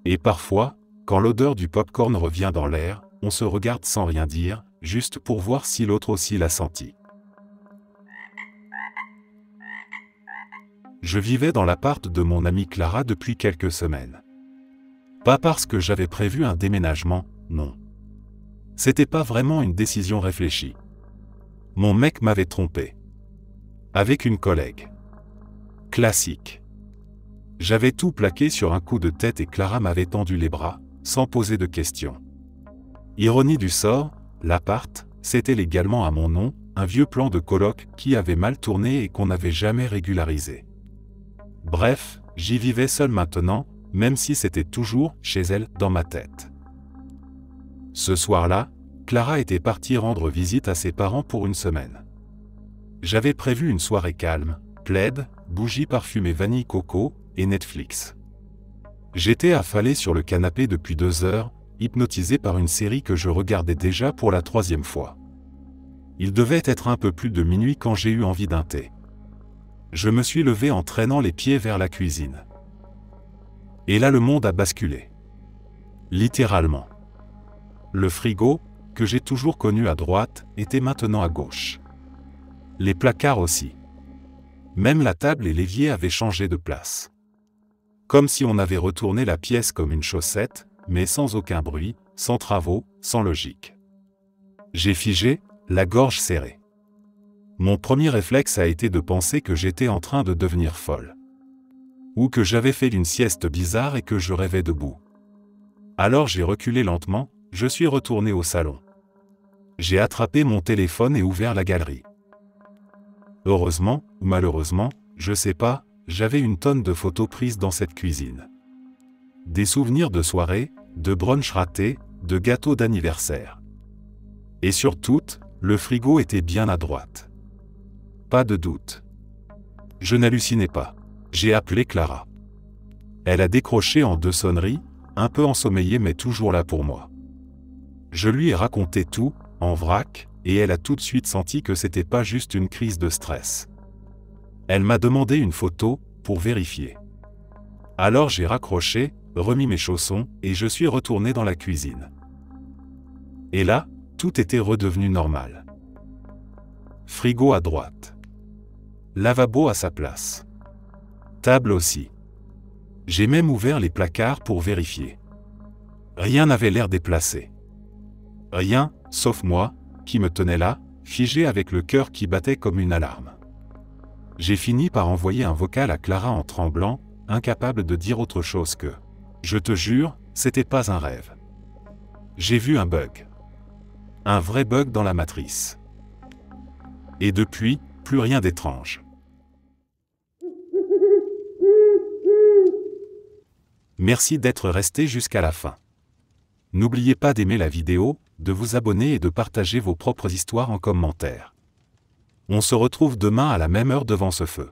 Et parfois, quand l'odeur du pop-corn revient dans l'air, on se regarde sans rien dire, juste pour voir si l'autre aussi l'a senti. Je vivais dans l'appart de mon amie Clara depuis quelques semaines. Pas parce que j'avais prévu un déménagement, non. C'était pas vraiment une décision réfléchie. Mon mec m'avait trompé. Avec une collègue. Classique. J'avais tout plaqué sur un coup de tête et Clara m'avait tendu les bras, sans poser de questions. Ironie du sort, l'appart, c'était légalement à mon nom, un vieux plan de coloc qui avait mal tourné et qu'on n'avait jamais régularisé. Bref, j'y vivais seul maintenant, même si c'était toujours, chez elle, dans ma tête. Ce soir-là, Clara était partie rendre visite à ses parents pour une semaine. J'avais prévu une soirée calme, plaid, bougies parfumées vanille coco, et Netflix. J'étais affalé sur le canapé depuis 2 heures, hypnotisé par une série que je regardais déjà pour la 3e fois. Il devait être un peu plus de minuit quand j'ai eu envie d'un thé. Je me suis levé en traînant les pieds vers la cuisine. Et là le monde a basculé. Littéralement. Le frigo, que j'ai toujours connu à droite, était maintenant à gauche. Les placards aussi. Même la table et l'évier avaient changé de place. Comme si on avait retourné la pièce comme une chaussette, mais sans aucun bruit, sans travaux, sans logique. J'ai figé, la gorge serrée. Mon premier réflexe a été de penser que j'étais en train de devenir folle. Ou que j'avais fait une sieste bizarre et que je rêvais debout. Alors j'ai reculé lentement, je suis retourné au salon. J'ai attrapé mon téléphone et ouvert la galerie. Heureusement, ou malheureusement, je sais pas, j'avais une tonne de photos prises dans cette cuisine. Des souvenirs de soirées, de brunchs ratés, de gâteaux d'anniversaire. Et sur toutes, le frigo était bien à droite. Pas de doute. Je n'hallucinais pas. J'ai appelé Clara. Elle a décroché en 2 sonneries, un peu ensommeillée mais toujours là pour moi. Je lui ai raconté tout, en vrac, et elle a tout de suite senti que c'était pas juste une crise de stress. Elle m'a demandé une photo, pour vérifier. Alors j'ai raccroché, remis mes chaussons, et je suis retourné dans la cuisine. Et là, tout était redevenu normal. Frigo à droite. Lavabo à sa place. Table aussi. J'ai même ouvert les placards pour vérifier. Rien n'avait l'air déplacé. Rien, sauf moi, qui me tenais là, figé avec le cœur qui battait comme une alarme. J'ai fini par envoyer un vocal à Clara en tremblant, incapable de dire autre chose que « Je te jure, c'était pas un rêve. J'ai vu un bug. Un vrai bug dans la matrice. » Et depuis, plus rien d'étrange. Merci d'être resté jusqu'à la fin. N'oubliez pas d'aimer la vidéo, de vous abonner et de partager vos propres histoires en commentaire. On se retrouve demain à la même heure devant ce feu.